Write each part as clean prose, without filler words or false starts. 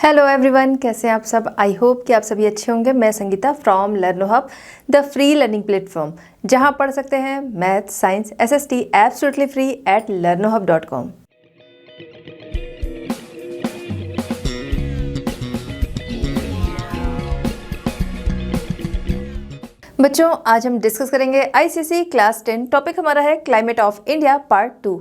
Hello everyone, कैसे हैं आप सब। आई होप कि आप सभी अच्छे होंगे। मैं Sangeeta from लर्नो hub, the free learning platform, जहां पढ़ सकते हैं math, science, SST absolutely free at learnohub.com। बच्चों, आज हम डिस्कस करेंगे आईसीएसई क्लास 10। टॉपिक हमारा है क्लाइमेट ऑफ इंडिया पार्ट 2।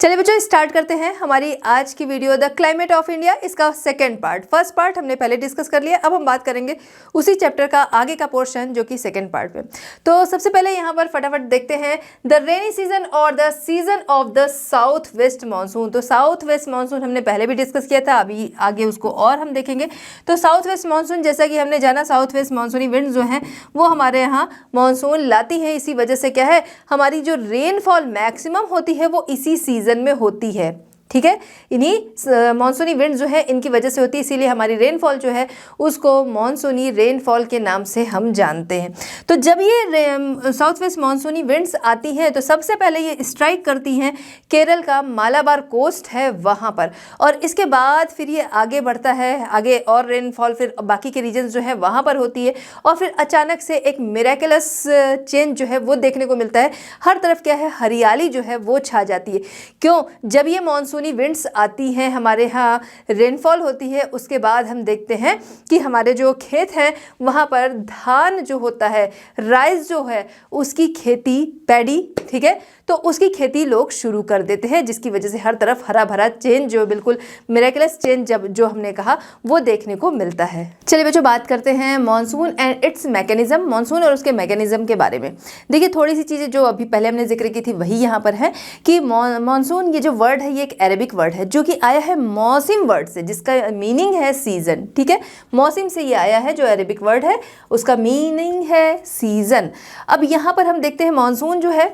चलिए बच्चों, स्टार्ट करते हैं हमारी आज की video the climate of India, इसका सेकंड पार्ट। फर्स्ट पार्ट हमने पहले डिस्कस कर लिया, अब हम बात करेंगे उसी चैप्टर का आगे का पोर्शन जो कि सेकंड पार्ट में। तो सबसे पहले यहाँ पर फटाफट देखते हैं द रेनी सीजन और the season of the south west monsoon. तो साउथ वेस्ट मानसून हमने पहले भी डिस्कस किया था, अभी आगे उसको और हम देखेंगे। तो साउथ वेस्ट मानसून, जैसा कि हमने जाना, साउथ वेस्ट मानसूनी विंड जो है वो हमारे यहाँ मानसून लाती है। इसी वजह से क्या है, हमारी जो रेनफॉल मैक्सिमम होती है वो इसी सीजन में होती है। ठीक है, इन्हीं मानसूनी विंड जो है इनकी वजह से होती है, इसीलिए हमारी रेनफॉल जो है उसको मानसूनी रेनफॉल के नाम से हम जानते हैं। तो जब ये साउथ वेस्ट मानसूनी विंड्स आती हैं तो सबसे पहले ये स्ट्राइक करती हैं केरल का मालाबार कोस्ट है वहाँ पर, और इसके बाद फिर ये आगे बढ़ता है, आगे और रेनफॉल फिर बाकी के रीजन्स जो है वहाँ पर होती है, और फिर अचानक से एक मिरेकलस चेंज जो है वो देखने को मिलता है। हर तरफ क्या है, हरियाली जो है वो छा जाती है। क्यों? जब ये मानसूनी विंड्स आती हैं, हमारे यहाँ रेनफॉल होती है, उसके बाद हम देखते हैं कि हमारे जो खेत हैं वहाँ पर धान जो होता है, राइस जो है, उसकी खेती, पैडी, ठीक है, तो उसकी खेती लोग शुरू कर देते हैं, जिसकी वजह से हर तरफ हरा भरा चेंज जो बिल्कुल मिरेकलस चेंज जब जो हमने कहा वो देखने को मिलता है। चलिए बच्चों, बात करते हैं monsoon and it's mechanism, monsoon और उसके मैकेनिज्म के बारे में। देखिए, थोड़ी सी चीज़ें जो अभी पहले हमने जिक्र की थी वही यहाँ पर है कि मॉनसून ये जो वर्ड है ये एक अरेबिक वर्ड है जो कि आया है मौसम वर्ड से, जिसका मीनिंग है सीजन। ठीक है, मौसम से ये आया है, जो अरेबिक वर्ड है उसका मीनिंग है सीजन। अब यहाँ पर हम देखते हैं मॉनसून जो है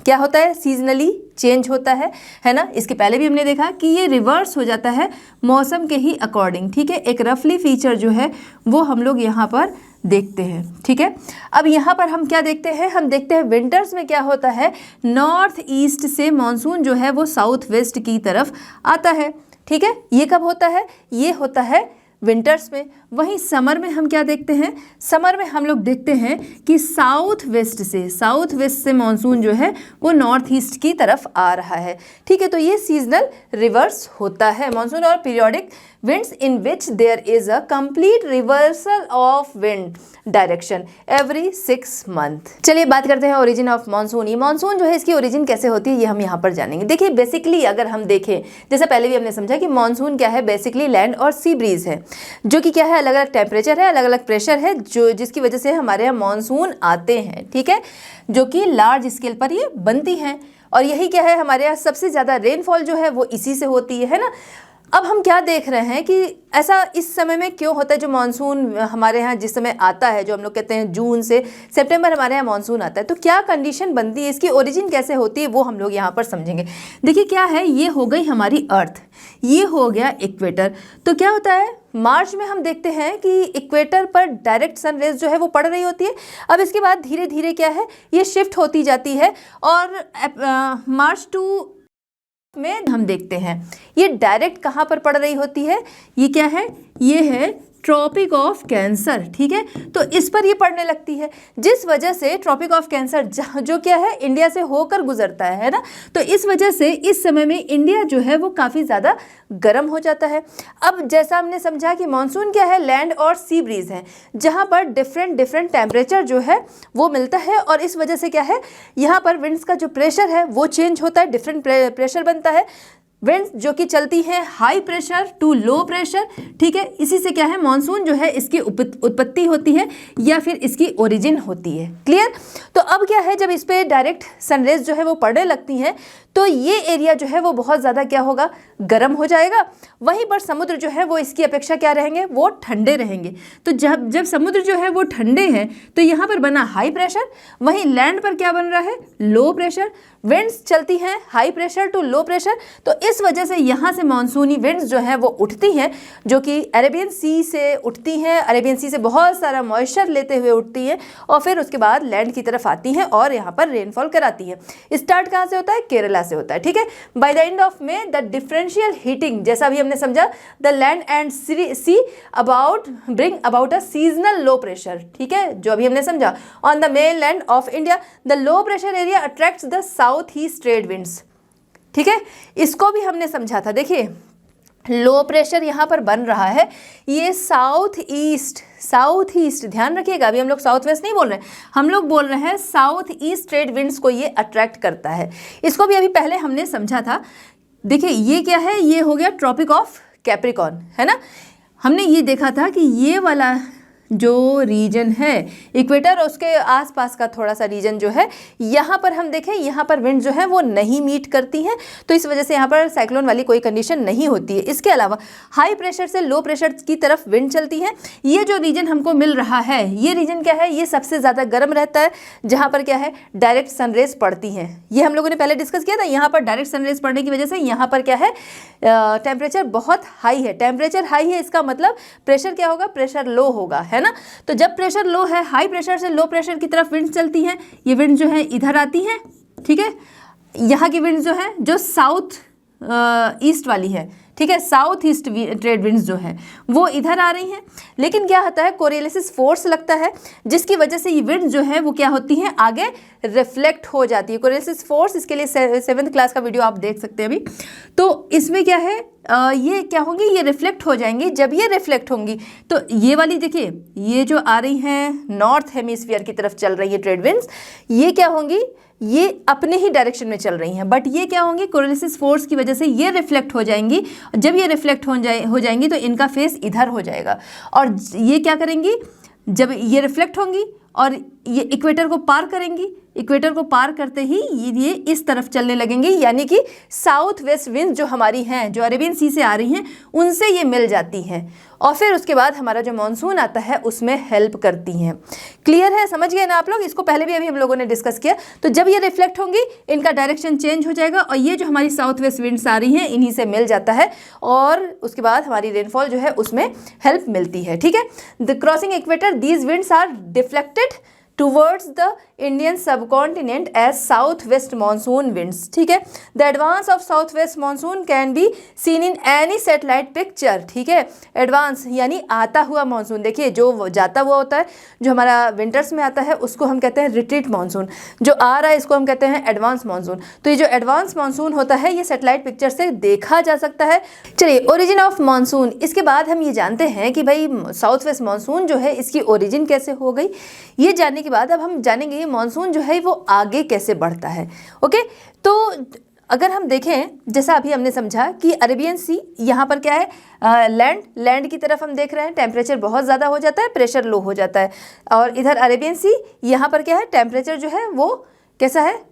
क्या होता है, सीजनली चेंज होता है ना। इसके पहले भी हमने देखा कि ये रिवर्स हो जाता है मौसम के ही अकॉर्डिंग। ठीक है, एक रफली फीचर जो है वो हम लोग यहाँ पर देखते हैं। ठीक है, अब यहाँ पर हम क्या देखते हैं, हम देखते हैं विंटर्स में क्या होता है, नॉर्थ ईस्ट से मॉनसून जो है वो साउथ वेस्ट की तरफ आता है। ठीक है, ये कब होता है, ये होता है विंटर्स में। वहीं समर में हम क्या देखते हैं, समर में हम लोग देखते हैं कि साउथ वेस्ट से मॉनसून जो है वो नॉर्थ ईस्ट की तरफ आ रहा है। ठीक है, तो ये सीजनल रिवर्स होता है मॉनसून और periodic winds in which there is a complete reversal of wind direction every 6 month। चलिए बात करते हैं ओरिजिन ऑफ मॉनसून। ये मॉनसून जो है इसकी ओरिजिन कैसे होती है ये हम यहाँ पर जानेंगे। देखिए, बेसिकली अगर हम देखें, जैसा पहले भी हमने समझा कि मॉनसून क्या है, बेसिकली लैंड और सी ब्रीज है, जो कि क्या है, अलग अलग टेम्परेचर है, अलग अलग प्रेशर है, जो जिसकी वजह से हमारे यहाँ मॉनसून आते हैं। ठीक है, जो कि लार्ज स्केल पर ये बनती हैं, और यही क्या है, हमारे यहाँ सबसे ज़्यादा रेनफॉल जो है वो इसी से होती है ना। अब हम क्या देख रहे हैं कि ऐसा इस समय में क्यों होता है, जो मानसून हमारे यहाँ जिस समय आता है, जो हम लोग कहते हैं जून से सितंबर हमारे यहाँ मानसून आता है, तो क्या कंडीशन बनती है, इसकी ओरिजिन कैसे होती है वो हम लोग यहाँ पर समझेंगे। देखिए क्या है, ये हो गई हमारी अर्थ, ये हो गया इक्वेटर। तो क्या होता है, मार्च में हम देखते हैं कि इक्वेटर पर डायरेक्ट सन रेज जो है वो पड़ रही होती है। अब इसके बाद धीरे धीरे क्या है, ये शिफ्ट होती जाती है, और मार्च टू में हम देखते हैं ये डायरेक्ट कहाँ पर पड़ रही होती है, ये क्या है, ये है ट्रॉपिक ऑफ कैंसर। ठीक है, तो इस पर ये पड़ने लगती है, जिस वजह से ट्रॉपिक ऑफ कैंसर जो क्या है इंडिया से होकर गुजरता है ना, तो इस वजह से इस समय में इंडिया जो है वो काफ़ी ज़्यादा गर्म हो जाता है। अब जैसा हमने समझा कि मानसून क्या है, लैंड और सी ब्रीज है, जहाँ पर डिफरेंट टेम्परेचर जो है वो मिलता है, और इस वजह से क्या है, यहाँ पर विंड्स का जो प्रेशर है वो चेंज होता है, डिफरेंट प्रेशर बनता है। विंड्स जो कि चलती है high pressure to low pressure. ठीक है, इसी से क्या है, मॉनसून जो है इसकी उत्पत्ति होती है या फिर इसकी ओरिजिन होती है। क्लियर? तो अब क्या है, जब इस पे डायरेक्ट सनरेज जो है वो पड़ने लगती हैं तो ये एरिया जो है वो बहुत ज़्यादा क्या होगा, गर्म हो जाएगा। वहीं पर समुद्र जो है वो इसकी अपेक्षा क्या रहेंगे, वो ठंडे रहेंगे। तो जब समुद्र जो है वो ठंडे हैं तो यहाँ पर बना हाई प्रेशर, वहीं लैंड पर क्या बन रहा है, लो प्रेशर। विंड्स चलती हैं high pressure to low pressure, तो इस वजह से यहाँ से मानसूनी विंड्स जो है वो उठती हैं, जो कि अरेबियन सी से उठती हैं, अरेबियन सी से बहुत सारा मॉइस्चर लेते हुए उठती हैं और फिर उसके बाद लैंड की तरफ आती हैं और यहाँ पर रेनफॉल कराती हैं। स्टार्ट कहाँ से होता है? केरला से होता है, ठीक है। By the end of May the differential heating, जैसा अभी हमने समझा, the land and see about bring about a seasonal low pressure, ठीक है, जो अभी हमने समझा। On the main land of India the low pressure area attracts the south east trade winds, ठीक है, इसको भी हमने समझा था। देखिए लो प्रेशर यहाँ पर बन रहा है, ये साउथ ईस्ट, ध्यान रखिएगा, अभी हम लोग साउथ वेस्ट नहीं बोल रहे हैं, हम लोग बोल रहे हैं साउथ ईस्ट ट्रेड विंड्स को ये अट्रैक्ट करता है। इसको भी अभी पहले हमने समझा था। देखिए ये क्या है? ये हो गया ट्रॉपिक ऑफ कैप्रिकॉर्न, है ना। हमने ये देखा था कि ये वाला जो रीजन है इक्वेटर और उसके आसपास का थोड़ा सा रीजन जो है, यहाँ पर हम देखें, यहाँ पर विंड जो है वो नहीं मीट करती हैं, तो इस वजह से यहाँ पर साइक्लोन वाली कोई कंडीशन नहीं होती है। इसके अलावा हाई प्रेशर से लो प्रेशर की तरफ विंड चलती है। ये जो रीजन हमको मिल रहा है, ये रीजन क्या है? ये सबसे ज़्यादा गर्म रहता है, जहाँ पर क्या है? डायरेक्ट सनरेज पड़ती हैं। ये हम लोगों ने पहले डिस्कस किया था। यहाँ पर डायरेक्ट सनरेज पड़ने की वजह से यहाँ पर क्या है? टेम्परेचर बहुत हाई है। टेम्परेचर हाई है, इसका मतलब प्रेशर क्या होगा? प्रेशर लो होगा, है ना। तो जब प्रेशर लो है, हाई प्रेशर से लो प्रेशर की तरफ विंड चलती है। ये विंड जो है इधर आती है, ठीक है। यहाँ की विंड जो है जो साउथ ईस्ट वाली है, ठीक है, साउथ ईस्ट ट्रेड विंड्स जो है वो इधर आ रही हैं। लेकिन क्या होता है? कोरियोलिस फोर्स लगता है, जिसकी वजह से ये विंड जो है वो क्या होती है? आगे रिफ्लेक्ट हो जाती है। कोरियोलिस फोर्स, इसके लिए 7th क्लास का वीडियो आप देख सकते हैं अभी। तो इसमें क्या है? ये क्या होंगी? ये रिफ्लेक्ट हो जाएंगी। जब ये रिफ्लेक्ट होंगी तो ये वाली देखिए, ये जो आ रही हैं नॉर्थ हेमिस्फीयर की तरफ चल रही है ट्रेड विंड्स, ये क्या होंगी? ये अपने ही डायरेक्शन में चल रही हैं, बट ये क्या होंगी? कोरियोलिस फोर्स की वजह से ये रिफ्लेक्ट हो जाएंगी। जब ये रिफ्लेक्ट हो जाएंगी तो इनका फेस इधर हो जाएगा, और ये क्या करेंगी? जब ये रिफ्लेक्ट होंगी और ये इक्वेटर को पार करेंगी, इक्वेटर को पार करते ही ये इस तरफ चलने लगेंगी, यानी कि साउथ वेस्ट विंड जो हमारी हैं, जो अरेबियन सी से आ रही हैं, उनसे ये मिल जाती हैं और फिर उसके बाद हमारा जो मानसून आता है उसमें हेल्प करती हैं। क्लियर है? समझ गए ना आप लोग? इसको पहले भी अभी हम लोगों ने डिस्कस किया। तो जब ये रिफ्लेक्ट होंगी, इनका डायरेक्शन चेंज हो जाएगा और ये जो हमारी साउथ वेस्ट विंड्स आ रही हैं, इन्हीं से मिल जाता है और उसके बाद हमारी रेनफॉल जो है उसमें हेल्प मिलती है, ठीक है। The crossing equator these winds are deflected towards the Indian subcontinent as southwest monsoon winds, ठीक है। The advance of southwest monsoon can be seen in any satellite picture, ठीक है। एडवांस यानी आता हुआ मानसून, देखिए जो जाता हुआ होता है, जो हमारा विंटर्स में आता है उसको हम कहते हैं रिट्रीट मानसून, जो आ रहा है इसको हम कहते हैं एडवांस मानसून। तो ये जो एडवांस मानसून होता है ये सैटेलाइट पिक्चर से देखा जा सकता है। चलिए, ओरिजिन ऑफ मानसून, इसके बाद हम ये जानते हैं कि भाई साउथ वेस्ट मानसून जो है इसकी ओरिजिन कैसे हो गई। ये जानने के बाद अब हम जानेंगे ये मानसून जो है वो आगे कैसे बढ़ता है। ओके, तो अगर हम देखें, जैसा अभी हमने समझा कि अरेबियन सी यहाँ पर क्या है? लैंड की तरफ हम देख रहे हैं, टेम्परेचर बहुत ज़्यादा हो जाता है, प्रेशर लो हो जाता है। और इधर अरेबियन सी यहाँ पर क्या है? टेम्परेचर जो है वो कैसा है?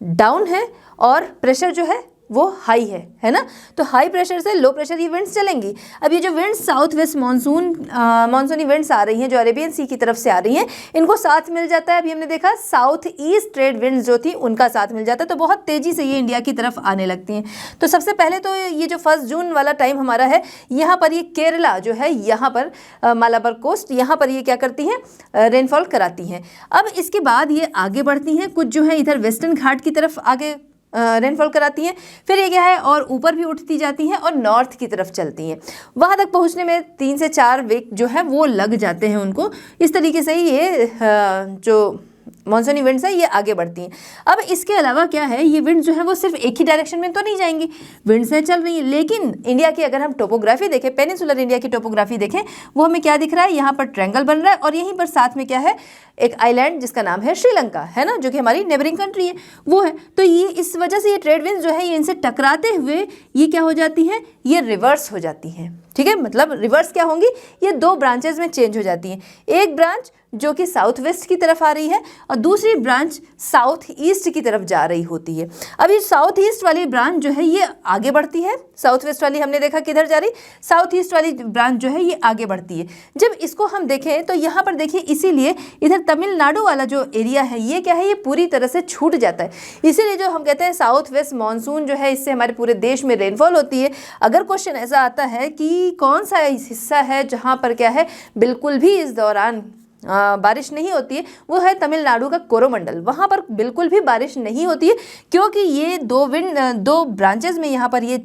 डाउन है और प्रेशर जो है वो हाई है ना। तो हाई प्रेशर से लो प्रेशर ये विंड्स चलेंगी। अब ये जो विंड्स साउथ वेस्ट मानसूनी विंड्स आ रही हैं, जो अरेबियन सी की तरफ से आ रही हैं, इनको साथ मिल जाता है। अभी हमने देखा साउथ ईस्ट ट्रेड विंड्स जो थी उनका साथ मिल जाता है, तो बहुत तेज़ी से ये इंडिया की तरफ आने लगती हैं। तो सबसे पहले तो ये जो 1 जून वाला टाइम हमारा है, यहाँ पर ये केरला जो है, यहाँ पर मालाबार कोस्ट, यहाँ पर ये क्या करती हैं? रेनफॉल कराती हैं। अब इसके बाद ये आगे बढ़ती हैं, कुछ जो है इधर वेस्टर्न घाट की तरफ आगे रेनफॉल कराती हैं, फिर ये क्या है और ऊपर भी उठती जाती हैं और नॉर्थ की तरफ चलती हैं। वहाँ तक पहुँचने में 3 से 4 वीक जो है वो लग जाते हैं उनको। इस तरीके से ही ये जो मानसूनी विंड्स है ये आगे बढ़ती हैं। अब इसके अलावा क्या है, ये विंड जो है वो सिर्फ एक ही डायरेक्शन में तो नहीं जाएंगी, विंड्स है चल रही है। लेकिन इंडिया की अगर हम टोपोग्राफी देखें, पेनिनसुलर इंडिया की टोपोग्राफी देखें, वो हमें क्या दिख रहा है? यहाँ पर ट्रायंगल बन रहा है और यहीं पर साथ में क्या है? एक आइलैंड जिसका नाम है श्रीलंका, है ना, जो कि हमारी नेबरिंग कंट्री है, वो है। तो ये इस वजह से ये ट्रेड विंड्स जो है ये इनसे टकराते हुए ये क्या हो जाती हैं? ये रिवर्स हो जाती हैं, ठीक है। मतलब रिवर्स क्या होंगी? ये 2 ब्रांचेज में चेंज हो जाती हैं। एक ब्रांच जो कि साउथ वेस्ट की तरफ आ रही है और दूसरी ब्रांच साउथ ईस्ट की तरफ जा रही होती है। अब ये साउथ ईस्ट वाली ब्रांच जो है ये आगे बढ़ती है, साउथ वेस्ट वाली हमने देखा किधर जा रही, साउथ ईस्ट वाली ब्रांच जो है ये आगे बढ़ती है। जब इसको हम देखें तो यहाँ पर देखिए, इसीलिए इधर तमिलनाडु वाला जो एरिया है ये क्या है, ये पूरी तरह से छूट जाता है। इसीलिए जो हम कहते हैं साउथ वेस्ट मानसून जो है, इससे हमारे पूरे देश में रेनफॉल होती है। अगर क्वेश्चन ऐसा आता है कि कौन सा हिस्सा है जहाँ पर क्या है बिल्कुल भी इस दौरान बारिश नहीं होती है, वो है तमिलनाडु का कोरोमंडल। वहाँ पर बिल्कुल भी बारिश नहीं होती है क्योंकि ये दो ब्रांचेज में यहाँ पर ये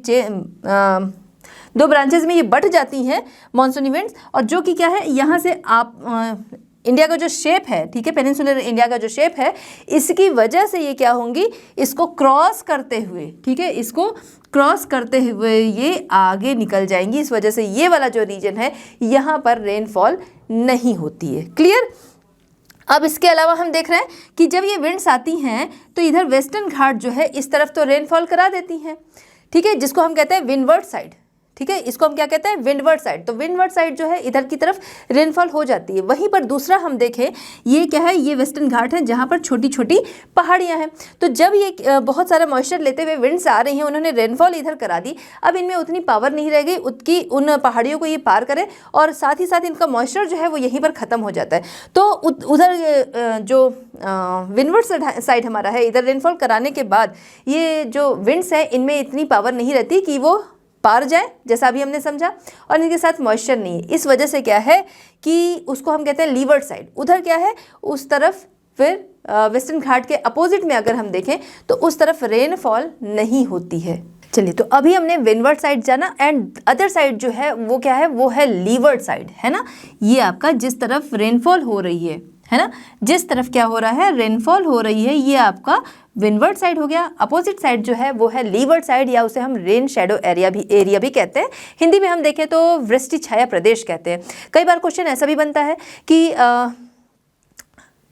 दो ब्रांचेज में ये बढ़ जाती हैं मॉनसून इवेंट्स, और जो कि क्या है यहाँ से आप इंडिया का जो शेप है, ठीक है, पेनिनसुलर इंडिया का जो शेप है, इसकी वजह से ये क्या होंगी, इसको क्रॉस करते हुए, ठीक है, इसको क्रॉस करते हुए ये आगे निकल जाएंगी। इस वजह से ये वाला जो रीजन है यहाँ पर रेनफॉल नहीं होती है। क्लियर। अब इसके अलावा हम देख रहे हैं कि जब ये विंड्स आती हैं तो इधर वेस्टर्न घाट जो है इस तरफ तो रेनफॉल करा देती हैं, ठीक है, जिसको हम कहते हैं विंडवर्ड साइड, ठीक है, इसको हम क्या कहते हैं, विंडवर्ड साइड। तो विंडवर्ड साइड जो है इधर की तरफ रेनफॉल हो जाती है। वहीं पर दूसरा हम देखें, ये क्या है, ये वेस्टर्न घाट है जहाँ पर छोटी छोटी पहाड़ियाँ हैं। तो जब ये बहुत सारा मॉइस्चर लेते हुए विंड्स आ रही हैं, उन्होंने रेनफॉल इधर करा दी, अब इनमें उतनी पावर नहीं रह गई उतनी उन पहाड़ियों को ये पार करें, और साथ ही साथ इनका मॉइस्चर जो है वो यहीं पर ख़त्म हो जाता है। तो उधर जो विंडवर्ड साइड हमारा है, इधर रेनफॉल कराने के बाद ये जो विंड्स हैं इनमें इतनी पावर नहीं रहती कि वो पार जाए, जैसा अभी हमने समझा, और इनके साथ मॉइस्चर नहीं है। इस वजह से क्या है कि उसको हम कहते हैं लीवर्ड साइड। उधर क्या है, उस तरफ फिर वेस्टर्न घाट के अपोजिट में अगर हम देखें तो उस तरफ रेनफॉल नहीं होती है। चलिए, तो अभी हमने विंडवर्ड साइड जाना, एंड अदर साइड जो है वो क्या है, वो है लीवर्ड साइड, है ना। ये आपका जिस तरफ रेनफॉल हो रही है ना, जिस तरफ क्या हो रहा है, रेनफॉल हो रही है, ये आपका विंडवर्ड साइड हो गया। अपोजिट साइड जो है वो है लीवर्ड साइड, या उसे हम रेन शेडो एरिया भी कहते हैं। हिंदी में हम देखें तो वृष्टि छाया प्रदेश कहते हैं। कई बार क्वेश्चन ऐसा भी बनता है कि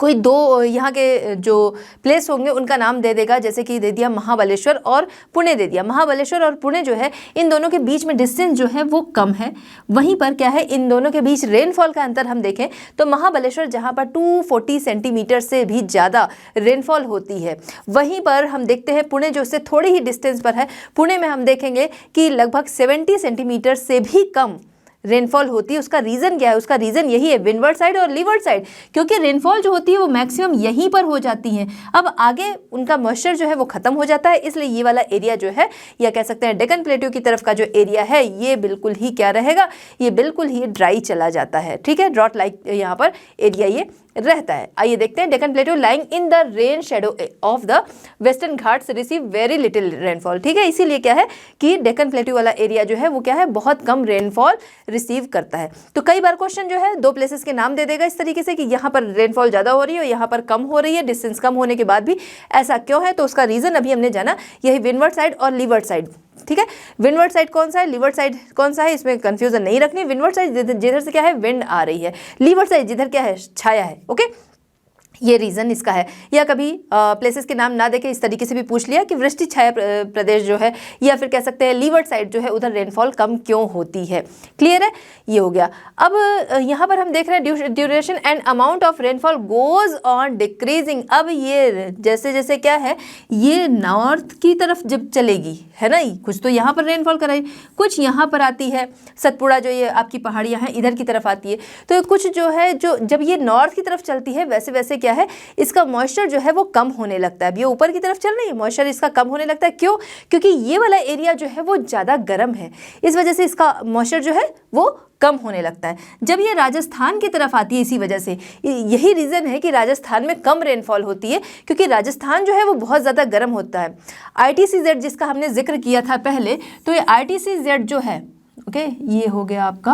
कोई दो यहाँ के जो प्लेस होंगे उनका नाम दे देगा, जैसे कि दे दिया महाबलेश्वर और पुणे दे दिया। महाबलेश्वर और पुणे जो है इन दोनों के बीच में डिस्टेंस जो है वो कम है। वहीं पर क्या है, इन दोनों के बीच रेनफॉल का अंतर हम देखें तो महाबलेश्वर जहाँ पर 240 सेंटीमीटर से भी ज़्यादा रेनफॉल होती है, वहीं पर हम देखते हैं पुणे जो उससे थोड़ी ही डिस्टेंस पर है, पुणे में हम देखेंगे कि लगभग 70 सेंटीमीटर से भी कम रेनफॉल होती है। उसका रीज़न क्या है, उसका रीज़न यही है, विंडवर्ड साइड और लीवर्ड साइड, क्योंकि रेनफॉल जो होती है वो मैक्सिमम यहीं पर हो जाती है। अब आगे उनका मॉइस्चर जो है वो ख़त्म हो जाता है, इसलिए ये वाला एरिया जो है, या कह सकते हैं डेक्कन प्लेट्यू की तरफ का जो एरिया है, ये बिल्कुल ही क्या रहेगा, ये बिल्कुल ही ड्राई चला जाता है, ठीक है, ड्रॉट लाइक यहाँ पर एरिया ये रहता है। आइए देखते हैं, Deccan plateau lying in the rain shadow of the western Ghats receive very little rainfall, ठीक है, इसीलिए क्या है कि डेक्कन प्लेट्यू वाला एरिया जो है वो क्या है, बहुत कम रेनफॉल रिसीव करता है। तो कई बार क्वेश्चन जो है दो प्लेसेस के नाम दे देगा इस तरीके से कि यहाँ पर रेनफॉल ज़्यादा हो रही है और यहाँ पर कम हो रही है, डिस्टेंस कम होने के बाद भी ऐसा क्यों है, तो उसका रीज़न अभी हमने जाना, यही विंडवर्ड साइड और लीवर्ड साइड, ठीक है। विंडवर्ड साइड कौन सा है, लीवर्ड साइड कौन सा है, इसमें कंफ्यूजन नहीं रखनी। विंडवर्ड साइड जिधर से क्या है, विंड आ रही है, लीवर्ड साइड जिधर क्या है, छाया है, ओके, ये रीज़न इसका है। या कभी प्लेसेस के नाम ना देके इस तरीके से भी पूछ लिया कि वृष्टि छाया प्रदेश जो है, या फिर कह सकते हैं लीवर्ड साइड जो है उधर रेनफॉल कम क्यों होती है। क्लियर है, ये हो गया। अब यहाँ पर हम देख रहे हैं duration and amount of rainfall goes on decreasing. अब ये जैसे जैसे क्या है, ये नॉर्थ की तरफ जब चलेगी, है ना, कुछ तो यहाँ पर रेनफॉल कराई, कुछ यहाँ पर आती है, सतपुड़ा जो ये आपकी पहाड़ियाँ हैं इधर की तरफ आती है, तो कुछ जो है जो जब ये नॉर्थ की तरफ चलती है वैसे वैसे क्या है, इसका मॉइस्चर जो है वो कम होने लगता है। अब ये ऊपर की तरफ चल रही है, मॉइस्चर इसका कम होने लगता है, क्यों, क्योंकि ये वाला एरिया जो है वो ज़्यादा गर्म है, इस वजह से इसका मॉइस्चर जो है वो कम होने लगता है। जब ये राजस्थान की तरफ आती है, इसी वजह से यही रीज़न है कि राजस्थान में कम रेनफॉल होती है, क्योंकि राजस्थान जो है वो बहुत ज़्यादा गर्म होता है। ITCZ जिसका हमने जिक्र किया था पहले, तो ये ITCZ जो है, ओके, ये हो गया आपका,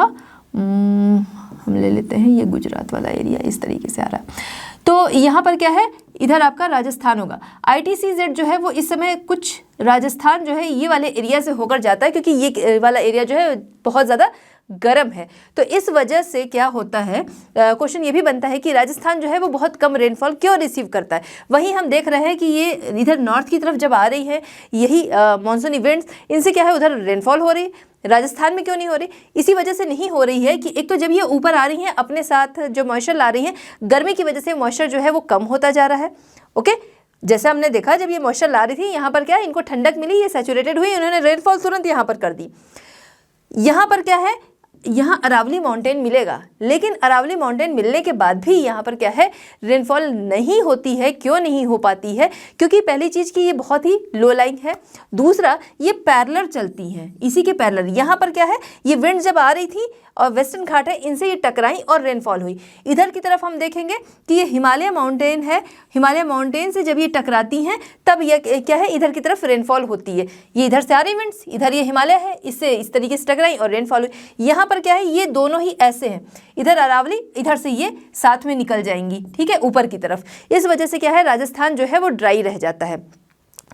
हम ले लेते हैं ये गुजरात वाला एरिया, इस तरीके से आ रहा है। तो यहाँ पर क्या है, इधर आपका राजस्थान होगा। ITCZ जो है वो इस समय कुछ राजस्थान जो है ये वाले एरिया से होकर जाता है, क्योंकि ये वाला एरिया जो है बहुत ज़्यादा गर्म है। तो इस वजह से क्या होता है, क्वेश्चन ये भी बनता है कि राजस्थान जो है वो बहुत कम रेनफॉल क्यों रिसीव करता है। वहीं हम देख रहे हैं कि ये इधर नॉर्थ की तरफ जब आ रही है यही मॉनसून इवेंट्स, इनसे क्या है उधर रेनफॉल हो रही है, राजस्थान में क्यों नहीं हो रही। इसी वजह से नहीं हो रही है कि एक तो जब ये ऊपर आ रही हैं अपने साथ जो मॉइस्चर ला रही हैं, गर्मी की वजह से मॉइस्चर जो है वो कम होता जा रहा है। ओके, जैसे हमने देखा जब ये मॉइस्चर ला रही थी यहाँ पर क्या है, इनको ठंडक मिली, ये सैचुरेटेड हुई, उन्होंने रेनफॉल तुरंत यहाँ पर कर दी। यहाँ पर क्या है, यहाँ अरावली माउंटेन मिलेगा, लेकिन अरावली माउंटेन मिलने के बाद भी यहाँ पर क्या है, रेनफॉल नहीं होती है। क्यों नहीं हो पाती है? क्योंकि पहली चीज़ कि ये बहुत ही लो लाइंग है, दूसरा ये पैरेलल चलती हैं, इसी के पैरेलल। यहाँ पर क्या है, ये विंड जब आ रही थी और वेस्टर्न घाट है, इनसे ये टकराई और रेनफॉल हुई। इधर की तरफ हम देखेंगे कि ये हिमालय माउंटेन है, हिमालय माउंटेन से जब ये टकराती हैं तब ये क्या है, इधर की तरफ रेनफॉल होती है। ये इधर से आ रही विंड्स, इधर ये हिमालय है, इससे इस तरीके से टकराई और रेनफॉल हुई। यहाँ पर क्या है, ये दोनों ही ऐसे हैं, इधर अरावली, इधर से ये साथ में निकल जाएंगी, ठीक है, ऊपर की तरफ। इस वजह से क्या है, राजस्थान जो है वो ड्राई रह जाता है।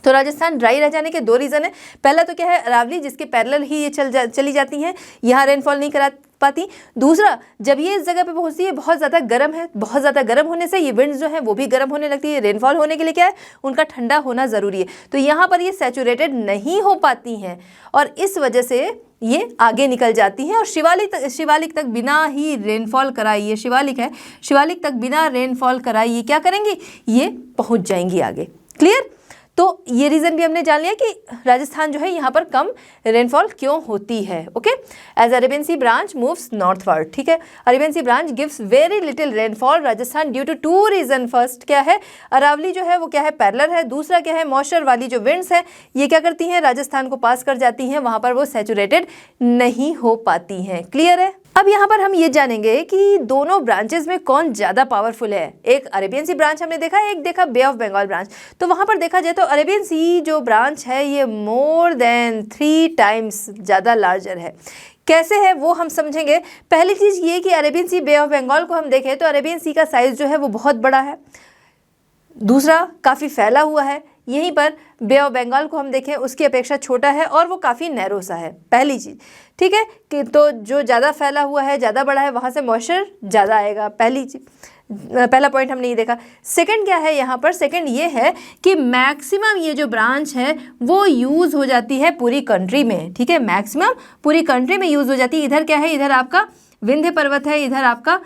तो राजस्थान ड्राई रह जाने के दो रीज़न है। पहला तो क्या है, अरावली जिसके पैरेलल ही ये चली जाती हैं, यहाँ रेनफॉल नहीं करा पाती। दूसरा, जब ये इस जगह पे पहुंचती है बहुत ज़्यादा गर्म है, बहुत ज़्यादा गर्म होने से ये विंड्स जो है वो भी गर्म होने लगती है। रेनफॉल होने के लिए क्या है, उनका ठंडा होना ज़रूरी है। तो यहाँ पर ये सैचुरेटेड नहीं हो पाती हैं और इस वजह से ये आगे निकल जाती हैं और शिवालिक तक बिना ही रेनफॉल कराए, ये शिवालिक है, शिवालिक तक बिना रेनफॉल कराए ये क्या करेंगी, ये पहुँच जाएंगी आगे। क्लियर? तो ये रीज़न भी हमने जान लिया कि राजस्थान जो है यहाँ पर कम रेनफॉल क्यों होती है। Okay, as Arabian sea branch moves northward, ठीक है, Arabian sea branch gives very little rainfall Rajasthan due to two reason. First क्या है, अरावली जो है वो क्या है, पैरेलल है। दूसरा क्या है, मॉइस्चर वाली जो विंड्स है ये क्या करती हैं, राजस्थान को पास कर जाती हैं, वहाँ पर वो सैचुरेटेड नहीं हो पाती हैं। क्लियर है? अब यहाँ पर हम ये जानेंगे कि दोनों ब्रांचेस में कौन ज़्यादा पावरफुल है। एक अरेबियन सी ब्रांच हमने देखा, एक देखा बे ऑफ बंगाल ब्रांच। तो वहाँ पर देखा जाए तो अरेबियन सी जो ब्रांच है ये मोर देन 3 टाइम्स ज़्यादा लार्जर है। कैसे है वो हम समझेंगे। पहली चीज़ ये कि Arabian sea, bay of Bengal को हम देखें तो अरेबियन सी का साइज़ जो है वो बहुत बड़ा है, दूसरा काफ़ी फैला हुआ है। यहीं पर बे ऑफ बंगाल को हम देखें उसकी अपेक्षा छोटा है और वो काफ़ी नैरो सा है, पहली चीज़, ठीक है। कि तो जो ज़्यादा फैला हुआ है, ज़्यादा बड़ा है, वहाँ से मॉइस्चर ज़्यादा आएगा, पहली चीज़, पहला पॉइंट हमने ये देखा। सेकंड क्या है यहाँ पर, सेकंड ये है कि मैक्सिमम ये जो ब्रांच है वो यूज़ हो जाती है पूरी कंट्री में, ठीक है, मैक्सिमम पूरी कंट्री में यूज़ हो जाती है। इधर क्या है, इधर आपका विंध्य पर्वत है, इधर आपका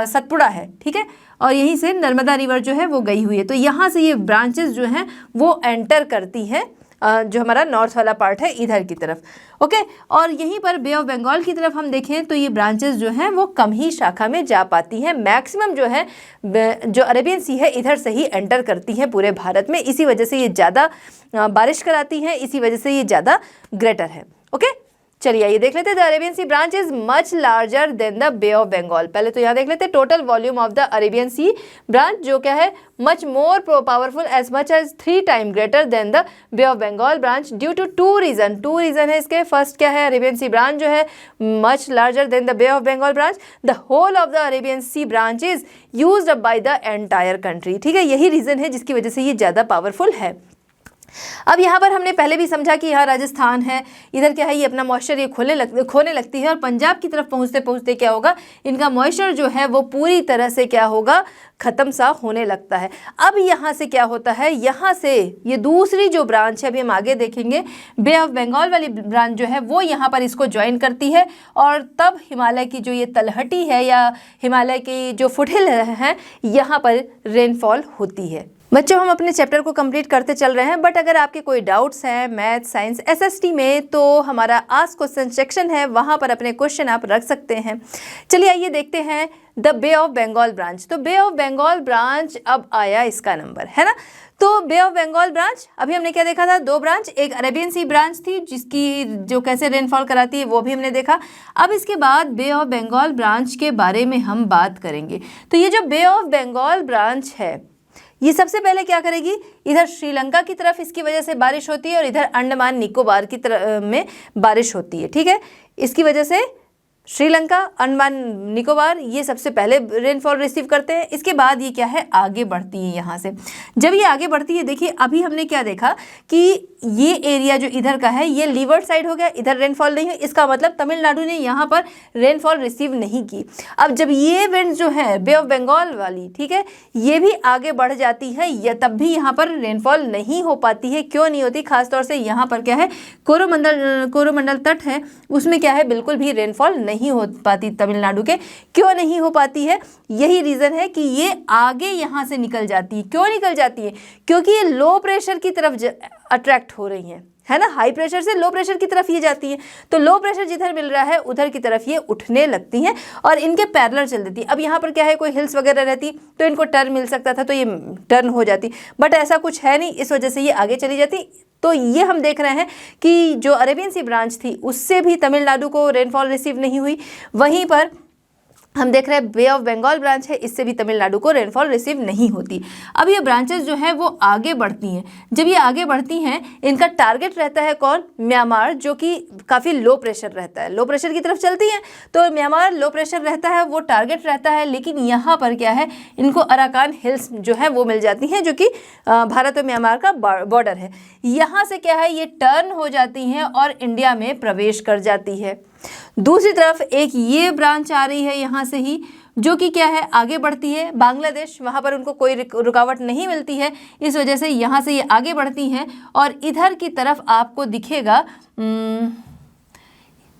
सतपुड़ा है, ठीक है, और यहीं से नर्मदा रिवर जो है वो गई हुई है। तो यहाँ से ये ब्रांचेस जो हैं वो एंटर करती हैं जो हमारा नॉर्थ वाला पार्ट है इधर की तरफ। ओके, और यहीं पर बे ऑफ बंगाल की तरफ हम देखें तो ये ब्रांचेस जो हैं वो कम ही शाखा में जा पाती हैं। मैक्सिमम जो है जो अरेबियन सी है इधर से ही एंटर करती हैं पूरे भारत में, इसी वजह से ये ज़्यादा बारिश कराती हैं, इसी वजह से ये ज़्यादा ग्रेटर है। ओके, चलिए ये देख लेते हैं, the Arabian sea branch is much larger than the bay of Bengal. पहले तो यहाँ देख लेते हैं total volume of the Arabian sea branch जो क्या है, much more powerful as much as 3 time greater than the bay of Bengal branch due to two reason है इसके। फर्स्ट क्या है, अरेबियन सी ब्रांच जो है much larger than the bay of Bengal branch, the whole of the Arabian sea branch is used up by the entire country, ठीक है, यही reason है जिसकी वजह से ये ज़्यादा पावरफुल है। अब यहाँ पर हमने पहले भी समझा कि यहाँ राजस्थान है, इधर क्या है, ये अपना मॉइस्चर ये खोने लगती है और पंजाब की तरफ पहुँचते पहुँचते क्या होगा, इनका मॉइस्चर जो है वो पूरी तरह से क्या होगा, ख़त्म सा होने लगता है। अब यहाँ से क्या होता है, यहाँ से ये दूसरी जो ब्रांच है, अभी हम आगे देखेंगे, बे ऑफ बंगाल वाली ब्रांच जो है वो यहाँ पर इसको ज्वाइन करती है और तब हिमालय की जो ये तलहटी है या हिमालय की जो फुटहिल है यहाँ पर रेनफॉल होती है। बच्चों, हम अपने चैप्टर को कंप्लीट करते चल रहे हैं, बट अगर आपके कोई डाउट्स हैं मैथ, साइंस, एसएसटी में तो हमारा आस्क क्वेश्चन सेक्शन है, वहाँ पर अपने क्वेश्चन आप रख सकते हैं। चलिए आइए देखते हैं the bay of Bengal branch. तो बे ऑफ बंगाल ब्रांच अब आया इसका नंबर, है ना। तो बे ऑफ बंगाल ब्रांच, अभी हमने क्या देखा था, 2 ब्रांच, एक अरेबियन सी ब्रांच थी जिसकी जो कैसे रेनफॉल कराती है वो भी हमने देखा। अब इसके बाद बे ऑफ बंगाल ब्रांच के बारे में हम बात करेंगे। तो ये जो बे ऑफ बंगाल ब्रांच है ये सबसे पहले क्या करेगी, इधर श्रीलंका की तरफ इसकी वजह से बारिश होती है और इधर अंडमान निकोबार की तरफ में बारिश होती है, ठीक है। इसकी वजह से श्रीलंका, अंडमान निकोबार ये सबसे पहले रेनफॉल रिसीव करते हैं। इसके बाद ये क्या है, आगे बढ़ती है। यहाँ से जब ये आगे बढ़ती है, देखिए अभी हमने क्या देखा कि ये एरिया जो इधर का है ये लीवर्ड साइड हो गया, इधर रेनफॉल नहीं हुई, इसका मतलब तमिलनाडु ने यहाँ पर रेनफॉल रिसीव नहीं की। अब जब ये विंड जो है बे ऑफ बंगाल वाली, ठीक है, ये भी आगे बढ़ जाती है या तब भी यहाँ पर रेनफॉल नहीं हो पाती है। क्यों नहीं होती? खासतौर से यहाँ पर क्या है, कोरोमंडल तट है, उसमें क्या है, बिल्कुल भी रेनफॉल नहीं हो पाती तमिलनाडु के। क्यों नहीं हो पाती है? यही रीज़न है कि ये आगे यहाँ से निकल जाती है। क्यों निकल जाती है? क्योंकि ये लो प्रेशर की तरफ अट्रैक्ट हो रही है ना, हाई प्रेशर से लो प्रेशर की तरफ ये जाती है, तो लो प्रेशर जिधर मिल रहा है उधर की तरफ ये उठने लगती हैं और इनके पैरेलल चल देती है। अब यहाँ पर क्या है, कोई हिल्स वगैरह रहती तो इनको टर्न मिल सकता था, तो ये टर्न हो जाती, बट ऐसा कुछ है नहीं, इस वजह से ये आगे चली जाती। तो ये हम देख रहे हैं कि जो अरेबियन सी ब्रांच थी उससे भी तमिलनाडु को रेनफॉल रिसीव नहीं हुई। वहीं पर हम देख रहे हैं बे ऑफ बंगाल ब्रांच है, इससे भी तमिलनाडु को रेनफॉल रिसीव नहीं होती। अब ये ब्रांचेस जो है वो आगे बढ़ती हैं। जब ये आगे बढ़ती हैं, इनका टारगेट रहता है कौन? म्यांमार, जो कि काफ़ी लो प्रेशर रहता है, लो प्रेशर की तरफ चलती हैं, तो म्यांमार लो प्रेशर रहता है, वो टारगेट रहता है। लेकिन यहाँ पर क्या है, इनको अराकान हिल्स जो है वो मिल जाती हैं, जो कि भारत और म्यांमार का बॉर्डर है। यहाँ से क्या है, ये टर्न हो जाती हैं और इंडिया में प्रवेश कर जाती है। दूसरी तरफ एक ये ब्रांच आ रही है यहाँ से ही, जो कि क्या है, आगे बढ़ती है बांग्लादेश, वहाँ पर उनको कोई रुकावट नहीं मिलती है, इस वजह से यहाँ से ये आगे बढ़ती हैं और इधर की तरफ आपको दिखेगा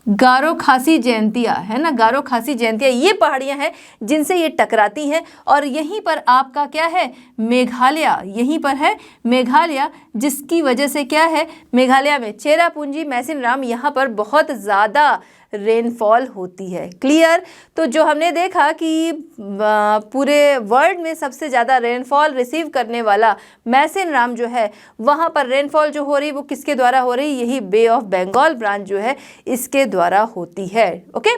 गारो खासी जयंतिया, है ना, गारो खासी जयंतिया, ये पहाड़ियाँ हैं जिनसे ये टकराती हैं। और यहीं पर आपका क्या है, मेघालय, यहीं पर है मेघालय, जिसकी वजह से क्या है, मेघालय में चेरापूंजी, मैसिनराम, यहाँ पर बहुत ज़्यादा रेनफॉल होती है। क्लियर? तो जो हमने देखा कि पूरे वर्ल्ड में सबसे ज़्यादा रेनफॉल रिसीव करने वाला मैसिनराम जो है, वहाँ पर रेनफॉल जो हो रही वो किसके द्वारा हो रही? यही बे ऑफ बंगाल ब्रांच जो है इसके द्वारा होती है। ओके,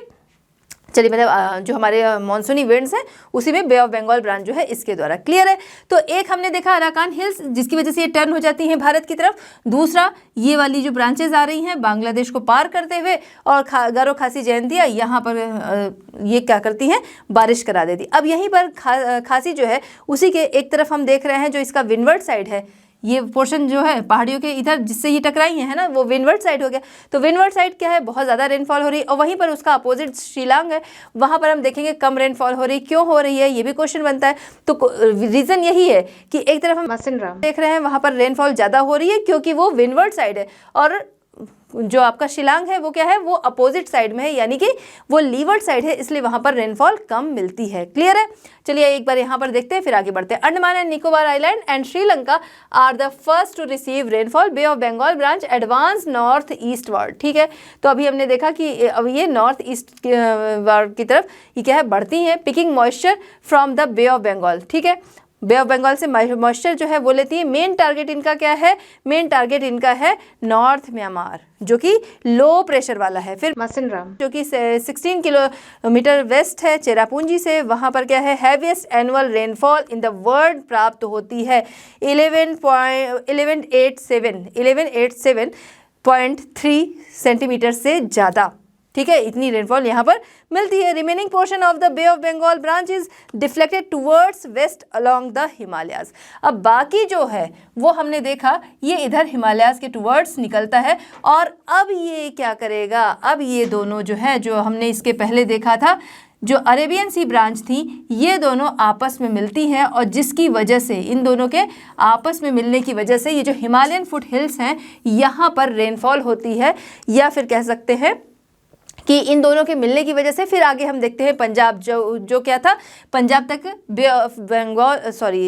चलिए, मतलब जो हमारे मानसूनी विंड्स हैं उसी में बे ऑफ बंगाल ब्रांच जो है इसके द्वारा। क्लियर है? तो एक हमने देखा अराकान हिल्स, जिसकी वजह से ये टर्न हो जाती हैं भारत की तरफ। दूसरा, ये वाली जो ब्रांचेज आ रही हैं बांग्लादेश को पार करते हुए, और गारो खासी जयंतिया यहाँ पर ये क्या करती हैं, बारिश करा देती। अब यहीं पर खासी जो है उसी के एक तरफ हम देख रहे हैं, जो इसका विंडवर्ड साइड है, ये पोर्शन जो है पहाड़ियों के इधर जिससे ये टकराई है ना, वो विंडवर्ड साइड हो गया। तो विंडवर्ड साइड क्या है, बहुत ज़्यादा रेनफॉल हो रही है, और वहीं पर उसका अपोजिट शिलांग है, वहाँ पर हम देखेंगे कम रेनफॉल हो रही। क्यों हो रही है, ये भी क्वेश्चन बनता है। तो रीज़न यही है कि एक तरफ हम मैसिनराम देख रहे हैं, वहाँ पर रेनफॉल ज़्यादा हो रही है क्योंकि वो विंडवर्ड साइड है, और जो आपका शिलांग है वो क्या है, वो अपोजिट साइड में है, यानी कि वो लीवर्ड साइड है, इसलिए वहाँ पर रेनफॉल कम मिलती है। क्लियर है? चलिए एक बार यहाँ पर देखते हैं, फिर आगे बढ़ते हैं। Andaman and Nicobar island and Sri Lanka are the first to receive rainfall, bay of Bengal branch advance north eastward. ठीक है, तो अभी हमने देखा कि अब ये नॉर्थ ईस्ट की तरफ ये क्या है, बढ़ती हैं, picking moisture from the bay of Bengal. ठीक है, बे ऑफ बंगाल से मॉइस्चर जो है वो लेती है। मेन टारगेट इनका क्या है, मेन टारगेट इनका है नॉर्थ म्यांमार, जो कि लो प्रेशर वाला है। फिर मैसिनराम जो कि 16 किलोमीटर वेस्ट है चेरापूंजी से, वहाँ पर क्या है, heaviest annual rainfall in the world प्राप्त होती है 1187.3 सेंटीमीटर से ज़्यादा। ठीक है, इतनी रेनफॉल यहाँ पर मिलती है। Remaining portion of the bay of Bengal branch is deflected towards west along the Himalayas. अब बाकी जो है वो हमने देखा ये इधर हिमालयाज के टुवर्ड्स निकलता है, और अब ये क्या करेगा, अब ये दोनों जो है, जो हमने इसके पहले देखा था, जो अरेबियन सी ब्रांच थी, ये दोनों आपस में मिलती हैं, और जिसकी वजह से, इन दोनों के आपस में मिलने की वजह से, ये जो हिमालयन फुट हिल्स हैं यहाँ पर रेनफॉल होती है, या फिर कह सकते हैं कि इन दोनों के मिलने की वजह से फिर आगे हम देखते हैं पंजाब, जो क्या था, पंजाब तक बे ऑफ बंगाल,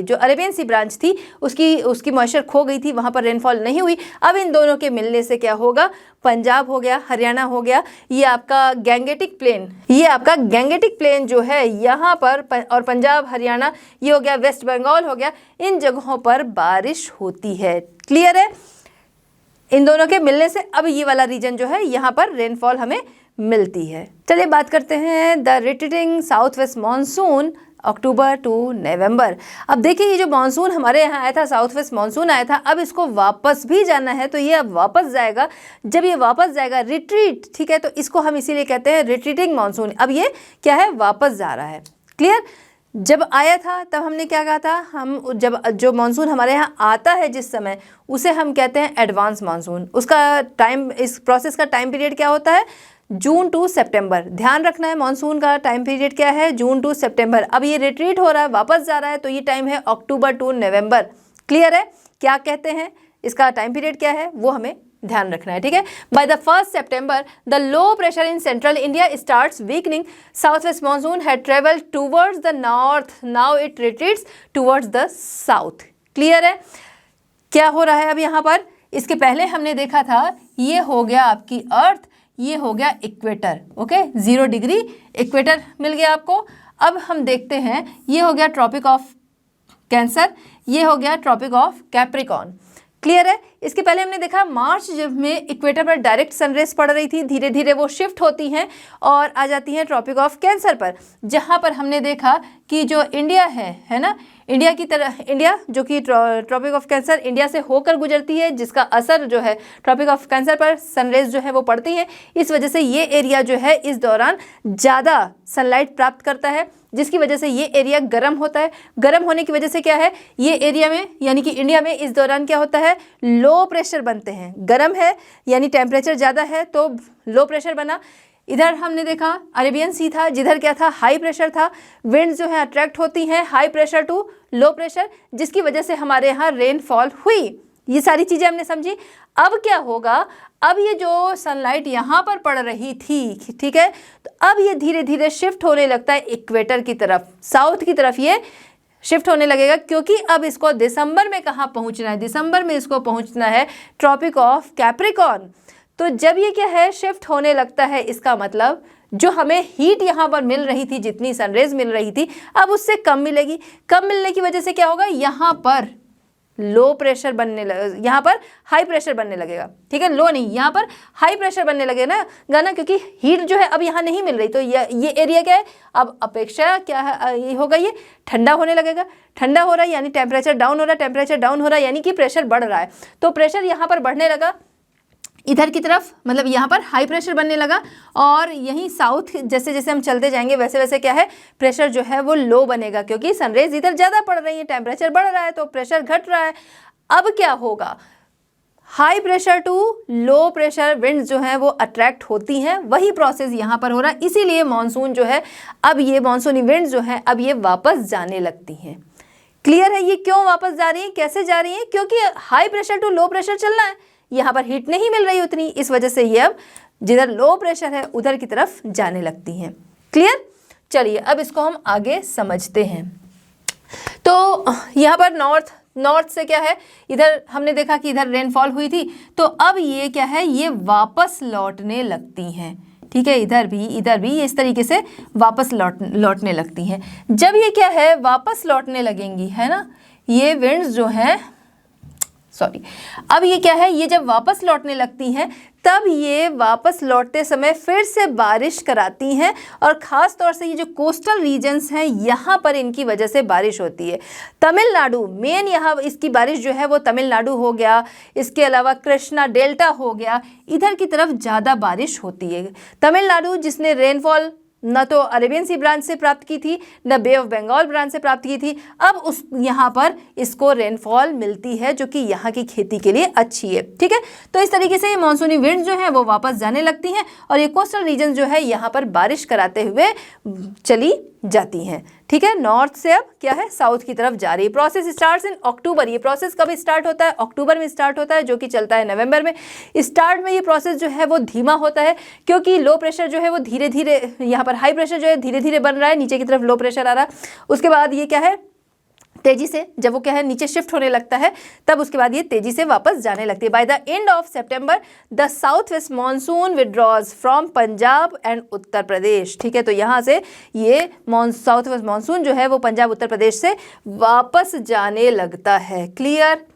जो अरेबियन सी ब्रांच थी उसकी मॉइस्चर खो गई थी, वहाँ पर रेनफॉल नहीं हुई। अब इन दोनों के मिलने से क्या होगा, पंजाब हो गया, हरियाणा हो गया, ये आपका गैंगेटिक प्लेन जो है यहाँ पर, और पंजाब हरियाणा ये हो गया, वेस्ट बंगाल हो गया, इन जगहों पर बारिश होती है। क्लियर है? इन दोनों के मिलने से अब ये वाला रीजन जो है यहाँ पर रेनफॉल हमें मिलती है। चलिए बात करते हैं the retreating south west monsoon October to November. अब देखिए ये जो मानसून हमारे यहाँ आया था, साउथ वेस्ट मानसून आया था, अब इसको वापस भी जाना है, तो ये अब वापस जाएगा। जब ये वापस जाएगा, रिट्रीट, ठीक है, तो इसको हम इसीलिए कहते हैं रिट्रीटिंग मानसून। अब ये क्या है, वापस जा रहा है। क्लियर? जब आया था तब हमने क्या कहा था, हम जब जो मानसून हमारे यहाँ आता है जिस समय, उसे हम कहते हैं एडवांस मानसून। उसका टाइम, इस प्रोसेस का टाइम पीरियड क्या होता है, जून टू सितंबर। ध्यान रखना है मानसून का टाइम पीरियड क्या है, जून टू सितंबर। अब ये रिट्रीट हो रहा है, वापस जा रहा है, तो ये टाइम है अक्टूबर टू नवंबर। क्लियर है, क्या कहते हैं इसका टाइम पीरियड क्या है वो हमें ध्यान रखना है, ठीक है। By the 1st September the low pressure in central India starts weakening, south west monsoon had travelled towards the north, now it retreats towards the south. Clear है, क्या हो रहा है अब यहाँ पर, इसके पहले हमने देखा था ये हो गया आपकी अर्थ, ये हो गया इक्वेटर, ओके, 0 डिग्री इक्वेटर मिल गया आपको। अब हम देखते हैं ये हो गया ट्रॉपिक ऑफ कैंसर, ये हो गया ट्रॉपिक ऑफ कैप्रिकॉर्न। क्लियर है, इसके पहले हमने देखा मार्च जब में इक्वेटर पर डायरेक्ट सनरेज पड़ रही थी, धीरे धीरे वो शिफ्ट होती हैं और आ जाती हैं ट्रॉपिक ऑफ कैंसर पर, जहाँ पर हमने देखा कि जो इंडिया है ना, इंडिया की तरह, इंडिया जो कि ट्रॉपिक ऑफ कैंसर इंडिया से होकर गुजरती है, जिसका असर जो है ट्रॉपिक ऑफ कैंसर पर सनरेज जो है वो पड़ती है। इस वजह से ये एरिया जो है इस दौरान ज़्यादा सनलाइट प्राप्त करता है, जिसकी वजह से ये एरिया गर्म होता है। गर्म होने की वजह से क्या है, ये एरिया में यानी कि इंडिया में इस दौरान क्या होता है, लो प्रेशर बनते हैं। गर्म है यानी टेम्परेचर ज़्यादा है तो लो प्रेशर बना। इधर हमने देखा अरेबियन सी था, जिधर क्या था, हाई प्रेशर था। विंड्स जो है अट्रैक्ट होती हैं high pressure to low pressure, जिसकी वजह से हमारे यहाँ रेनफॉल हुई। ये सारी चीज़ें हमने समझी। अब क्या होगा, अब ये जो सनलाइट यहाँ पर पड़ रही थी, ठीक है, तो अब ये धीरे धीरे शिफ्ट होने लगता है इक्वेटर की तरफ, साउथ की तरफ ये शिफ्ट होने लगेगा, क्योंकि अब इसको दिसंबर में कहाँ पहुँचना है, दिसंबर में इसको पहुँचना है ट्रॉपिक ऑफ कैप्रिकॉर्न। तो जब ये क्या है शिफ्ट होने लगता है, इसका मतलब जो हमें हीट यहाँ पर मिल रही थी, जितनी सनरेज मिल रही थी, अब उससे कम मिलेगी। कम मिलने की वजह से क्या होगा, यहाँ पर लो प्रेशर बनने लगे, यहाँ पर हाई प्रेशर बनने लगेगा, ठीक है, लो नहीं, यहाँ पर हाई प्रेशर बनने लगेगा ना, क्योंकि हीट जो है अब यहाँ नहीं मिल रही। तो ये एरिया क्या है, अब अपेक्षा क्या है, ये होगा, ये ठंडा होने लगेगा। ठंडा हो रहा है यानी टेम्परेचर डाउन हो रहा है, टेम्परेचर डाउन हो रहा है यानी कि प्रेशर बढ़ रहा है। तो प्रेशर यहाँ पर बढ़ने लगा इधर की तरफ, मतलब यहाँ पर हाई प्रेशर बनने लगा, और यहीं साउथ जैसे जैसे हम चलते जाएंगे वैसे वैसे क्या है, प्रेशर जो है वो लो बनेगा, क्योंकि सनरेज इधर ज़्यादा पड़ रही है, टेम्परेचर बढ़ रहा है तो प्रेशर घट रहा है। अब क्या होगा, high pressure to low pressure winds जो हैं वो अट्रैक्ट होती हैं, वही प्रोसेस यहाँ पर हो रहा है। इसीलिए मानसून जो है, अब ये मानसूनी विंड्स जो हैं अब ये वापस जाने लगती हैं। क्लियर है, ये क्यों वापस जा रही हैं, कैसे जा रही हैं, क्योंकि high pressure to low pressure चलना है, यहाँ पर हीट नहीं मिल रही उतनी, इस वजह से ये अब जिधर लो प्रेशर है उधर की तरफ जाने लगती हैं। क्लियर, चलिए अब इसको हम आगे समझते हैं। तो यहाँ पर नॉर्थ से क्या है, इधर हमने देखा कि इधर रेनफॉल हुई थी, तो अब ये क्या है, ये वापस लौटने लगती हैं, ठीक है, इधर भी ये इस तरीके से वापस लौटने लगती हैं। जब ये क्या है वापस लौटने लगेंगी, है ना, ये विंड्स जो हैं, अब ये क्या है, ये जब वापस लौटने लगती हैं तब ये वापस लौटते समय फिर से बारिश कराती हैं, और ख़ास तौर से ये जो कोस्टल रीजन्स हैं यहाँ पर इनकी वजह से बारिश होती है। तमिलनाडु मेन, यहाँ इसकी बारिश जो है वो तमिलनाडु हो गया, इसके अलावा कृष्णा डेल्टा हो गया, इधर की तरफ ज़्यादा बारिश होती है। तमिलनाडु जिसने रेनफॉल न तो अरेबियन सी ब्रांच से प्राप्त की थी, न बे ऑफ बंगाल ब्रांच से प्राप्त की थी, अब उस यहाँ पर इसको रेनफॉल मिलती है जो कि यहाँ की खेती के लिए अच्छी है, ठीक है। तो इस तरीके से ये मानसूनी विंड जो है वो वापस जाने लगती हैं, और ये कोस्टल रीजन जो है यहाँ पर बारिश कराते हुए चली जाती हैं, ठीक है। नॉर्थ से अब क्या है, साउथ की तरफ जा रही है। प्रोसेस स्टार्ट्स इन अक्टूबर, ये प्रोसेस कब स्टार्ट होता है, अक्टूबर में स्टार्ट होता है, जो कि चलता है नवंबर में। स्टार्ट में ये प्रोसेस जो है वो धीमा होता है, क्योंकि लो प्रेशर जो है वो धीरे धीरे, यहाँ पर हाई प्रेशर जो है धीरे धीरे बन रहा है, नीचे की तरफ लो प्रेशर आ रहा है। उसके बाद ये क्या है, तेजी से जब वो क्या है नीचे शिफ्ट होने लगता है, तब उसके बाद ये तेजी से वापस जाने लगती है। By the end of September the south west monsoon withdraws from Punjab and Uttar Pradesh, ठीक है। तो यहाँ से ये साउथ वेस्ट मानसून जो है वो पंजाब उत्तर प्रदेश से वापस जाने लगता है। क्लियर,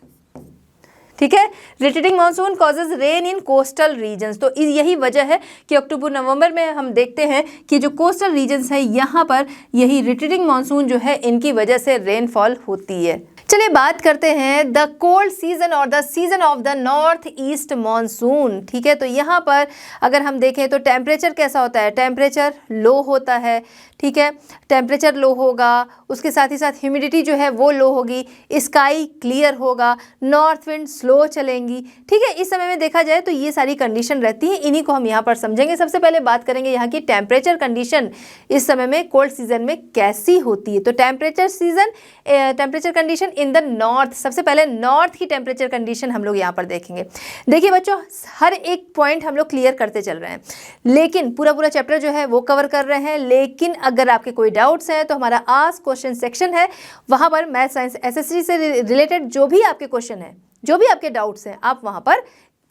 ठीक है। Retreating monsoon causes rain in coastal regions, तो यही वजह है कि अक्टूबर नवंबर में हम देखते हैं कि जो कोस्टल रीजन्स है यहाँ पर यही रिट्रीटिंग मानसून जो है इनकी वजह से रेनफॉल होती है। चलिए बात करते हैं द कोल्ड सीजन और the season of the north east monsoon. ठीक है, तो यहाँ पर अगर हम देखें तो टेम्परेचर कैसा होता है, टेम्परेचर लो होता है। ठीक है, टेम्परेचर लो होगा, उसके साथ ही साथ ह्यूमिडिटी जो है वो लो होगी, स्काई क्लियर होगा, नॉर्थ विंड स्लो चलेंगी। ठीक है, इस समय में देखा जाए तो ये सारी कंडीशन रहती है, इन्हीं को हम यहाँ पर समझेंगे। सबसे पहले बात करेंगे यहाँ की टेम्परेचर कंडीशन इस समय में कोल्ड सीजन में कैसी होती है। तो temperature condition in the north, सबसे पहले नॉर्थ की टेम्परेचर कंडीशन हम लोग यहाँ पर देखेंगे। देखिए बच्चों, हर एक पॉइंट हम लोग क्लियर करते चल रहे हैं, लेकिन पूरा चैप्टर जो है वो कवर कर रहे हैं। लेकिन अगर आपके कोई डाउट्स हैं तो हमारा आस्क क्वेश्चन सेक्शन है, वहाँ पर मैथ साइंस एसएससी से रिलेटेड जो भी आपके क्वेश्चन हैं, जो भी आपके डाउट्स हैं, आप वहाँ पर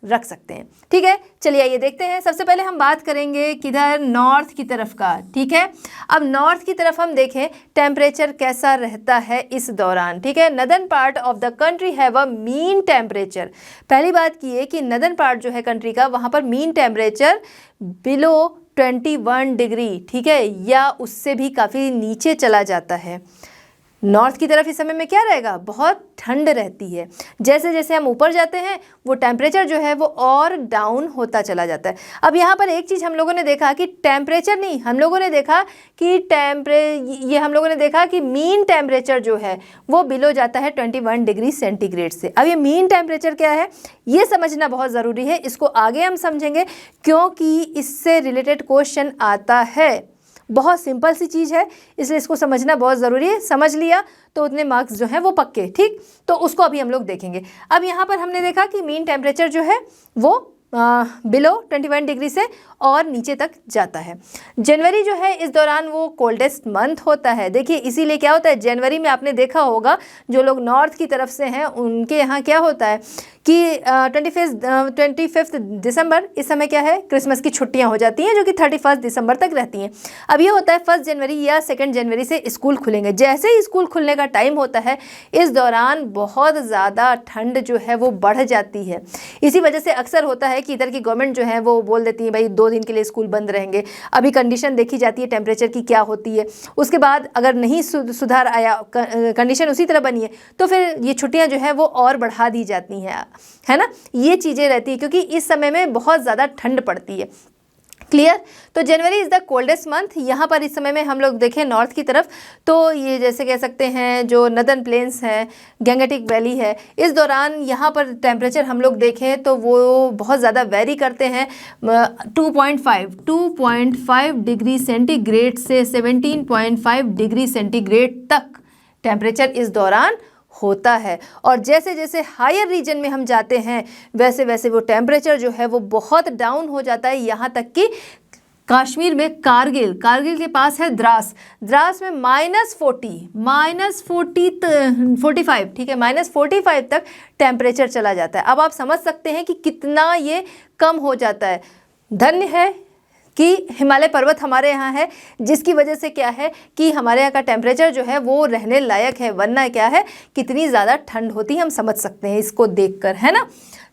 रख सकते हैं। ठीक है, चलिए आइए देखते हैं। सबसे पहले हम बात करेंगे किधर, नॉर्थ की तरफ का। ठीक है, अब नॉर्थ की तरफ हम देखें टेम्परेचर कैसा रहता है इस दौरान। ठीक है, northern part of the country have a mean temperature. पहली बात की है कि नदर्न पार्ट जो है कंट्री का, वहाँ पर मीन टेम्परेचर बिलो 21 डिग्री, ठीक है, या उससे भी काफ़ी नीचे चला जाता है। नॉर्थ की तरफ इस समय में क्या रहेगा, बहुत ठंड रहती है। जैसे जैसे हम ऊपर जाते हैं वो टेम्परेचर जो है वो और डाउन होता चला जाता है। अब यहाँ पर एक चीज़ हम लोगों ने देखा कि टेम्परेचर नहीं, हम लोगों ने देखा कि मीन टेम्परेचर जो है वो बिलो जाता है 21 डिग्री सेंटीग्रेड से। अब ये मीन टेम्परेचर क्या है ये समझना बहुत ज़रूरी है, इसको आगे हम समझेंगे क्योंकि इससे रिलेटेड क्वेश्चन आता है। बहुत सिंपल सी चीज़ है, इसलिए इसको समझना बहुत ज़रूरी है। समझ लिया तो उतने मार्क्स जो हैं वो पक्के। ठीक, तो उसको अभी हम लोग देखेंगे। अब यहाँ पर हमने देखा कि मीन टेम्परेचर जो है वो बिलो 21 डिग्री से और नीचे तक जाता है। जनवरी जो है इस दौरान वो कोल्डेस्ट मंथ होता है। देखिए इसीलिए क्या होता है, जनवरी में आपने देखा होगा जो लोग नॉर्थ की तरफ से हैं उनके यहाँ क्या होता है कि 25 दिसंबर इस समय क्या है, क्रिसमस की छुट्टियां हो जाती हैं जो कि 31 दिसंबर तक रहती हैं। अब ये होता है 1 जनवरी या 2 जनवरी से स्कूल खुलेंगे। जैसे ही स्कूल खुलने का टाइम होता है इस दौरान बहुत ज़्यादा ठंड जो है वो बढ़ जाती है। इसी वजह से अक्सर होता है कि इधर की गवर्नमेंट जो है वो बोल देती है भाई 2 दिन के लिए स्कूल बंद रहेंगे। अभी कंडीशन देखी जाती है टेम्परेचर की क्या होती है, उसके बाद अगर नहीं सुधार आया, कंडीशन उसी तरह बनी है तो फिर ये छुट्टियाँ जो है वो और बढ़ा दी जाती हैं, है ना। ये चीज़ें रहती है क्योंकि इस समय में बहुत ज़्यादा ठंड पड़ती है। क्लियर। तो जनवरी इज़ द कोल्डेस्ट मंथ। यहाँ पर इस समय में हम लोग देखें नॉर्थ की तरफ तो ये जैसे कह सकते हैं जो नदर्न प्लेन्स हैं, गैंगेटिक वैली है, इस दौरान यहाँ पर टेम्परेचर हम लोग देखें तो वो बहुत ज़्यादा वेरी करते हैं। 2.5 डिग्री सेंटीग्रेड से 17.5 डिग्री सेंटीग्रेड तक टेम्परेचर इस दौरान होता है। और जैसे जैसे हायर रीजन में हम जाते हैं वैसे वैसे वो टेम्परेचर जो है वो बहुत डाउन हो जाता है। यहाँ तक कि कश्मीर में कारगिल के पास है द्रास में -45, ठीक है, -45 तक टेम्परेचर चला जाता है। अब आप समझ सकते हैं कि कितना ये कम हो जाता है। धन्य है कि हिमालय पर्वत हमारे यहाँ है, जिसकी वजह से क्या है कि हमारे यहाँ का टेम्परेचर जो है वो रहने लायक है, वरना क्या है कितनी ज़्यादा ठंड होती है हम समझ सकते हैं इसको देखकर, है ना।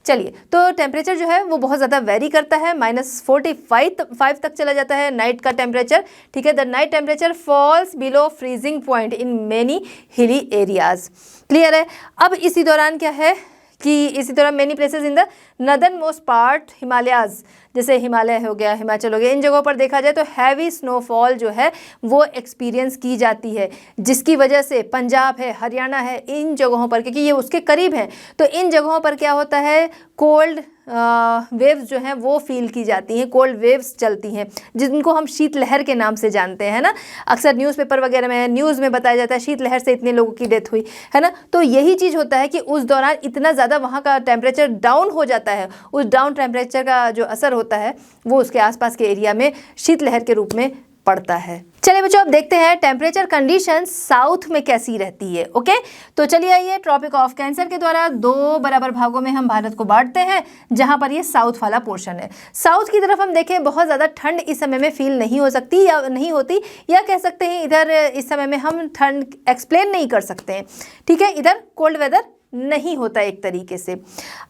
चलिए, तो टेम्परेचर जो है वो बहुत ज़्यादा वेरी करता है, -45 तक चला जाता है नाइट का टेम्परेचर, ठीक है। The night temperature falls below freezing point in many hilly areas. Clear है। अब इसी दौरान क्या है कि इसी तरह many places in the northern most part Himalayas, जैसे हिमालय हो गया, हिमाचल हो गया, इन जगहों पर देखा जाए तो हैवी स्नोफॉल जो है वो एक्सपीरियंस की जाती है, जिसकी वजह से पंजाब है, हरियाणा है, इन जगहों पर, क्योंकि ये उसके करीब हैं, तो इन जगहों पर क्या होता है कोल्ड वेव्स जो हैं वो फील की जाती हैं, कोल्ड वेव्स चलती हैं, जिनको हम शीतलहर के नाम से जानते हैं ना। अक्सर न्यूज़पेपर वगैरह में, न्यूज़ में बताया जाता है शीतलहर से इतने लोगों की डेथ हुई, है ना। तो यही चीज़ होता है कि उस दौरान इतना ज़्यादा वहाँ का टेम्परेचर डाउन हो जाता है, उस डाउन टेम्परेचर का जो असर होता है वो उसके आसपास के एरिया में शीतलहर के रूप में पड़ता है। चलिए बच्चों, अब देखते हैं टेम्परेचर कंडीशन साउथ में कैसी रहती है। ओके, तो चलिए आइए ट्रॉपिक ऑफ कैंसर के द्वारा 2 बराबर भागों में हम भारत को बांटते हैं, जहां पर ये साउथ वाला पोर्शन है। साउथ की तरफ हम देखें बहुत ज़्यादा ठंड इस समय में फील नहीं हो सकती या नहीं होती, या कह सकते हैं इधर इस समय में हम ठंड एक्सप्लेन नहीं कर सकते हैं, ठीक है। इधर कोल्ड वेदर नहीं होता एक तरीके से।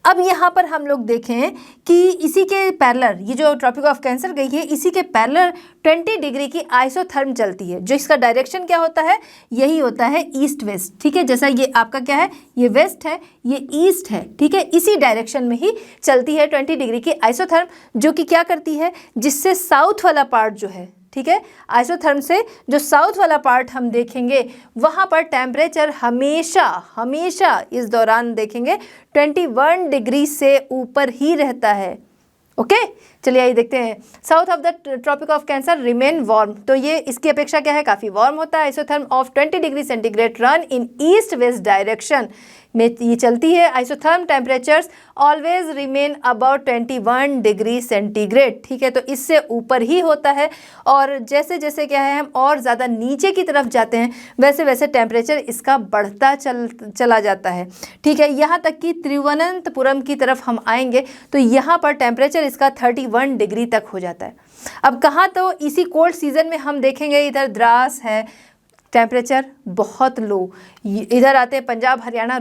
अब यहाँ पर हम लोग देखें कि इसी के पैरेलल, ये जो ट्रॉपिक ऑफ कैंसर गई है इसी के पैरेलल 20 डिग्री की आइसोथर्म चलती है, जो इसका डायरेक्शन क्या होता है, यही होता है ईस्ट वेस्ट। ठीक है, जैसा ये आपका क्या है, ये वेस्ट है, ये ईस्ट है। ठीक है, इसी डायरेक्शन में ही चलती है 20 डिग्री की आइसोथर्म, जो कि क्या करती है, जिससे साउथ वाला पार्ट जो है, ठीक है, आइसोथर्म से जो साउथ वाला पार्ट हम देखेंगे वहाँ पर टेम्परेचर हमेशा इस दौरान देखेंगे 21 डिग्री से ऊपर ही रहता है। ओके, चलिए आइए देखते हैं। South of the tropic of cancer remain warm, तो ये इसकी अपेक्षा क्या है, काफ़ी वार्म होता है। Isotherm of 20 degree centigrade run in east west direction में ये चलती है। Isotherm temperatures always remain about 21 degree centigrade. ठीक है, तो इससे ऊपर ही होता है, और जैसे जैसे क्या है हम और ज़्यादा नीचे की तरफ जाते हैं वैसे वैसे टेम्परेचर इसका बढ़ता चला जाता है। ठीक है, यहाँ तक कि तिरुवनंतपुरम की तरफ हम आएंगे तो यहाँ पर टेम्परेचर इसका 31 डिग्री तक हो जाता है। अब कहाँ, तो इसी कोल्ड सीजन में हम देखेंगे इधर द्रास है, टेम्परेचर बहुत लो। इधर आते हैं पंजाब, हरियाणा,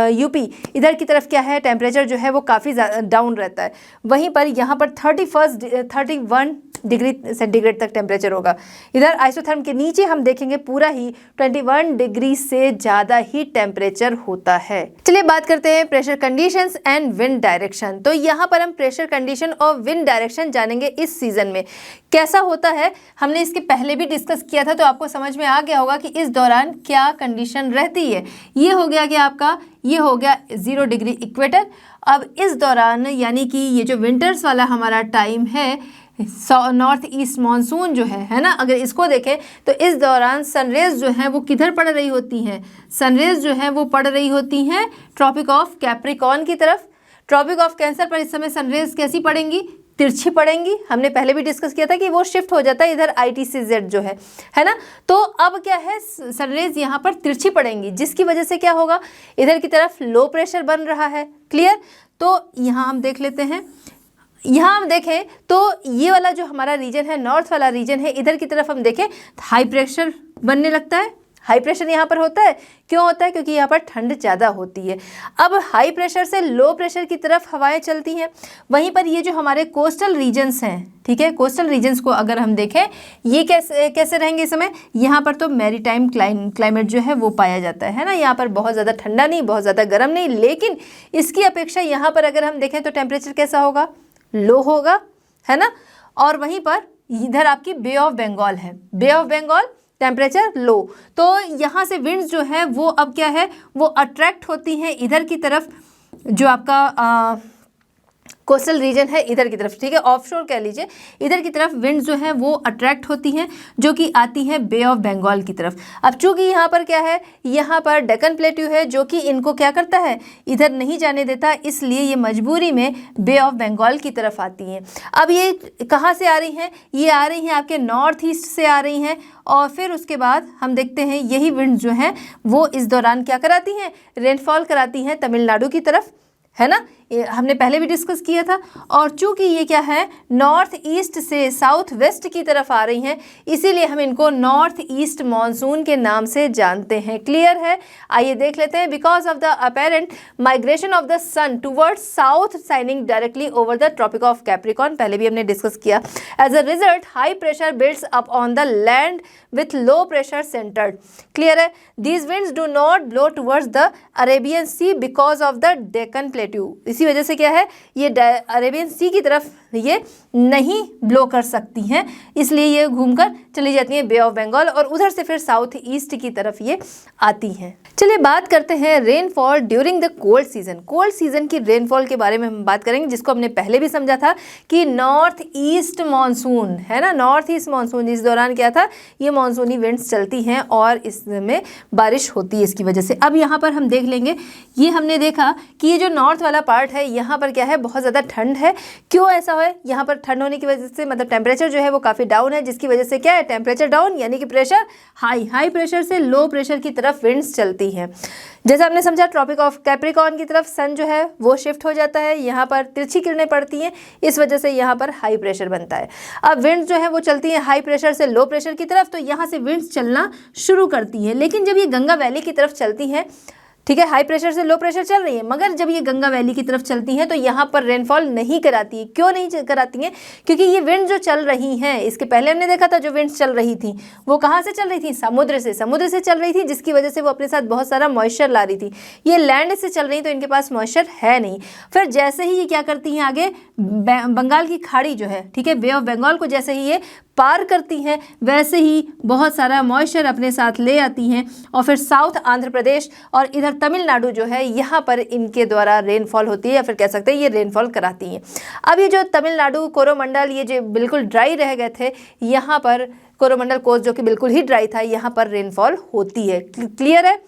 यूपी, इधर की तरफ क्या है, टेम्परेचर जो है वो काफ़ी डाउन रहता है। वहीं पर यहाँ पर 31 डिग्री सेंटीग्रेड तक टेम्परेचर होगा। इधर आइसोथर्म के नीचे हम देखेंगे पूरा ही 21 डिग्री से ज़्यादा ही टेम्परेचर होता है। चलिए बात करते हैं pressure conditions and wind direction. तो यहाँ पर हम प्रेशर कंडीशन और विंड डायरेक्शन जानेंगे इस सीजन में कैसा होता है। हमने इसके पहले भी डिस्कस किया था, तो आपको समझ में आ गया होगा कि इस दौरान क्या कंडीशन रहती है। ये हो गया कि आपका ये हो गया 0 डिग्री इक्वेटर। अब इस दौरान यानी कि ये जो विंटर्स वाला हमारा टाइम है, नॉर्थ ईस्ट मानसून जो है ना, अगर इसको देखें तो इस दौरान सनरेज जो है वो किधर पड़ रही होती हैं, सनरेज जो है वो पड़ रही होती हैं ट्रॉपिक ऑफ कैप्रिकॉर्न की तरफ। ट्रॉपिक ऑफ कैंसर पर इस समय सनरेज कैसी पड़ेंगी, तिरछी पड़ेंगी। हमने पहले भी डिस्कस किया था कि वो शिफ्ट हो जाता है इधर ITCZ जो है ना। तो अब क्या है, सनरेज यहाँ पर तिरछी पड़ेंगी, जिसकी वजह से क्या होगा, इधर की तरफ लो प्रेशर बन रहा है। क्लियर, तो यहाँ हम देख लेते हैं। यहाँ हम देखें तो ये वाला जो हमारा रीजन है, नॉर्थ वाला रीजन है, इधर की तरफ हम देखें हाई प्रेशर बनने लगता है। हाई प्रेशर यहाँ पर होता है, क्यों होता है, क्योंकि यहाँ पर ठंड ज़्यादा होती है। अब हाई प्रेशर से लो प्रेशर की तरफ हवाएं चलती हैं। वहीं पर ये जो हमारे कोस्टल रीजन्स हैं, ठीक है, कोस्टल रीजन्स को अगर हम देखें ये कैसे रहेंगे इस समय, यहाँ पर तो मैरीटाइम क्लाइमेट जो है वो पाया जाता है ना। यहाँ पर बहुत ज़्यादा ठंडा नहीं, बहुत ज़्यादा गर्म नहीं, लेकिन इसकी अपेक्षा यहाँ पर अगर हम देखें तो टेम्परेचर कैसा होगा, लो होगा, है ना। और वहीं पर इधर आपकी बे ऑफ बंगाल है, बे ऑफ बंगाल टेम्परेचर लो। तो यहाँ से विंड्स जो है वो अब क्या है, वो अट्रैक्ट होती हैं इधर की तरफ, जो आपका कोस्टल रीजन है इधर की तरफ, ठीक है, ऑफशोर कह लीजिए, इधर की तरफ विंड्स जो है वो अट्रैक्ट होती हैं, जो कि आती हैं बे ऑफ बंगाल की तरफ। अब चूंकि यहाँ पर क्या है, यहाँ पर डेक्कन प्लेट्यू है जो कि इनको क्या करता है, इधर नहीं जाने देता, इसलिए ये मजबूरी में बे ऑफ बंगाल की तरफ आती हैं। अब ये कहाँ से आ रही हैं, ये आ रही हैं आपके नॉर्थ ईस्ट से आ रही हैं, और फिर उसके बाद हम देखते हैं यही विंड्स जो हैं वो इस दौरान क्या कराती हैं, रेनफॉल कराती हैं तमिलनाडु की तरफ, है ना। हमने पहले भी डिस्कस किया था। और चूंकि ये क्या है, नॉर्थ ईस्ट से साउथ वेस्ट की तरफ आ रही हैं, इसीलिए हम इनको नॉर्थ ईस्ट मानसून के नाम से जानते हैं। क्लियर है, आइए देख लेते हैं। Because of the apparent migration of the sun towards south shining directly over the tropic of Capricorn, पहले भी हमने डिस्कस किया। As a result high pressure builds up on the land with low pressure centred. Clear है, these winds do not blow towards the Arabian Sea because of the Deccan plateau. इसी वजह से क्या है, ये अरेबियन सी की तरफ ये नहीं ब्लो कर सकती हैं, इसलिए ये घूमकर चली जाती हैं बे ऑफ बंगाल, और उधर से फिर साउथ ईस्ट की तरफ ये आती हैं। चलिए बात करते हैं rainfall during the cold season. Cold season की रेनफॉल के बारे में हम बात करेंगे, जिसको हमने पहले भी समझा था कि नॉर्थ ईस्ट मानसून है ना, नॉर्थ ईस्ट मानसून, इस दौरान क्या था, ये मानसूनी विंड्स चलती हैं और इसमें बारिश होती है इसकी वजह से। अब यहाँ पर हम देख लेंगे, ये हमने देखा कि ये जो नॉर्थ वाला पार्ट है यहाँ पर क्या है, बहुत ज़्यादा ठंड है। क्यों ऐसा है, यहाँ पर ठंड होने की वजह से मतलब टेम्परेचर जो है वो काफ़ी डाउन है, जिसकी वजह से क्या है, टेम्परेचर डाउन यानी कि प्रेशर हाई, हाई प्रेशर से लो प्रेशर की तरफ विंड्स चलती हैं। जैसा हमने समझा ट्रॉपिक ऑफ कैप्रिकॉर्न की तरफ सन जो है वो शिफ्ट हो जाता है, यहाँ पर तिरछी किरणें पड़ती हैं, इस वजह से यहाँ पर हाई प्रेशर बनता है। अब विंड्स जो है वो चलती हैं हाई प्रेशर से लो प्रेशर की तरफ, तो यहाँ से विंड्स चलना शुरू करती हैं। लेकिन जब ये गंगा वैली की तरफ चलती हैं ठीक है, हाई प्रेशर से लो प्रेशर चल रही है, मगर जब ये गंगा वैली की तरफ चलती हैं तो यहाँ पर रेनफॉल नहीं कराती है। क्यों नहीं कराती हैं? क्योंकि ये विंड जो चल रही हैं, इसके पहले हमने देखा था जो विंड्स चल रही थी वो कहाँ से चल रही थी? समुद्र से चल रही थी, जिसकी वजह से वो अपने साथ बहुत सारा मॉइस्चर ला रही थी। ये लैंड से चल रही तो इनके पास मॉइस्चर है नहीं। फिर जैसे ही ये क्या करती हैं आगे, बंगाल की खाड़ी जो है, ठीक है, बे ऑफ बंगाल को जैसे ही ये पार करती हैं वैसे ही बहुत सारा मॉइस्चर अपने साथ ले आती हैं और फिर साउथ आंध्र प्रदेश और इधर तमिलनाडु जो है यहाँ पर इनके द्वारा रेनफॉल होती है, या फिर कह सकते हैं ये रेनफॉल कराती हैं। अब ये जो तमिलनाडु कोरोमंडल ये जो बिल्कुल ड्राई रह गए थे, यहाँ पर कोरोमंडल कोस्ट जो कि बिल्कुल ही ड्राई था, यहाँ पर रेनफॉल होती है। क्लियर है?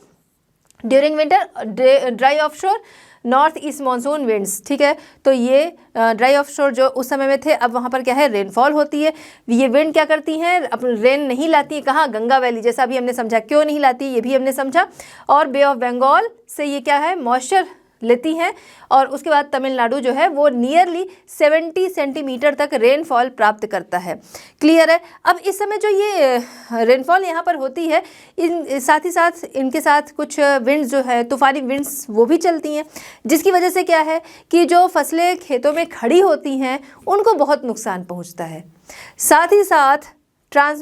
During winter dry offshore north east monsoon winds, ठीक है, तो ये ड्राई ऑफशोर जो उस समय में थे, अब वहाँ पर क्या है, रेनफॉल होती है। ये विंड क्या करती हैं, अपने रेन नहीं लाती है, कहाँ, गंगा वैली, जैसा अभी हमने समझा। क्यों नहीं लाती ये भी हमने समझा। और बे ऑफ बंगाल से ये क्या है, मॉइस्चर लेती हैं और उसके बाद तमिलनाडु जो है वो नियरली 70 सेंटीमीटर तक रेनफॉल प्राप्त करता है। क्लियर है? अब इस समय जो ये रेनफॉल यहाँ पर होती है, इन साथ ही साथ इनके साथ कुछ विंड्स जो है, तूफ़ानी विंड्स वो भी चलती हैं, जिसकी वजह से क्या है कि जो फसलें खेतों में खड़ी होती हैं उनको बहुत नुकसान पहुँचता है। साथ ही साथ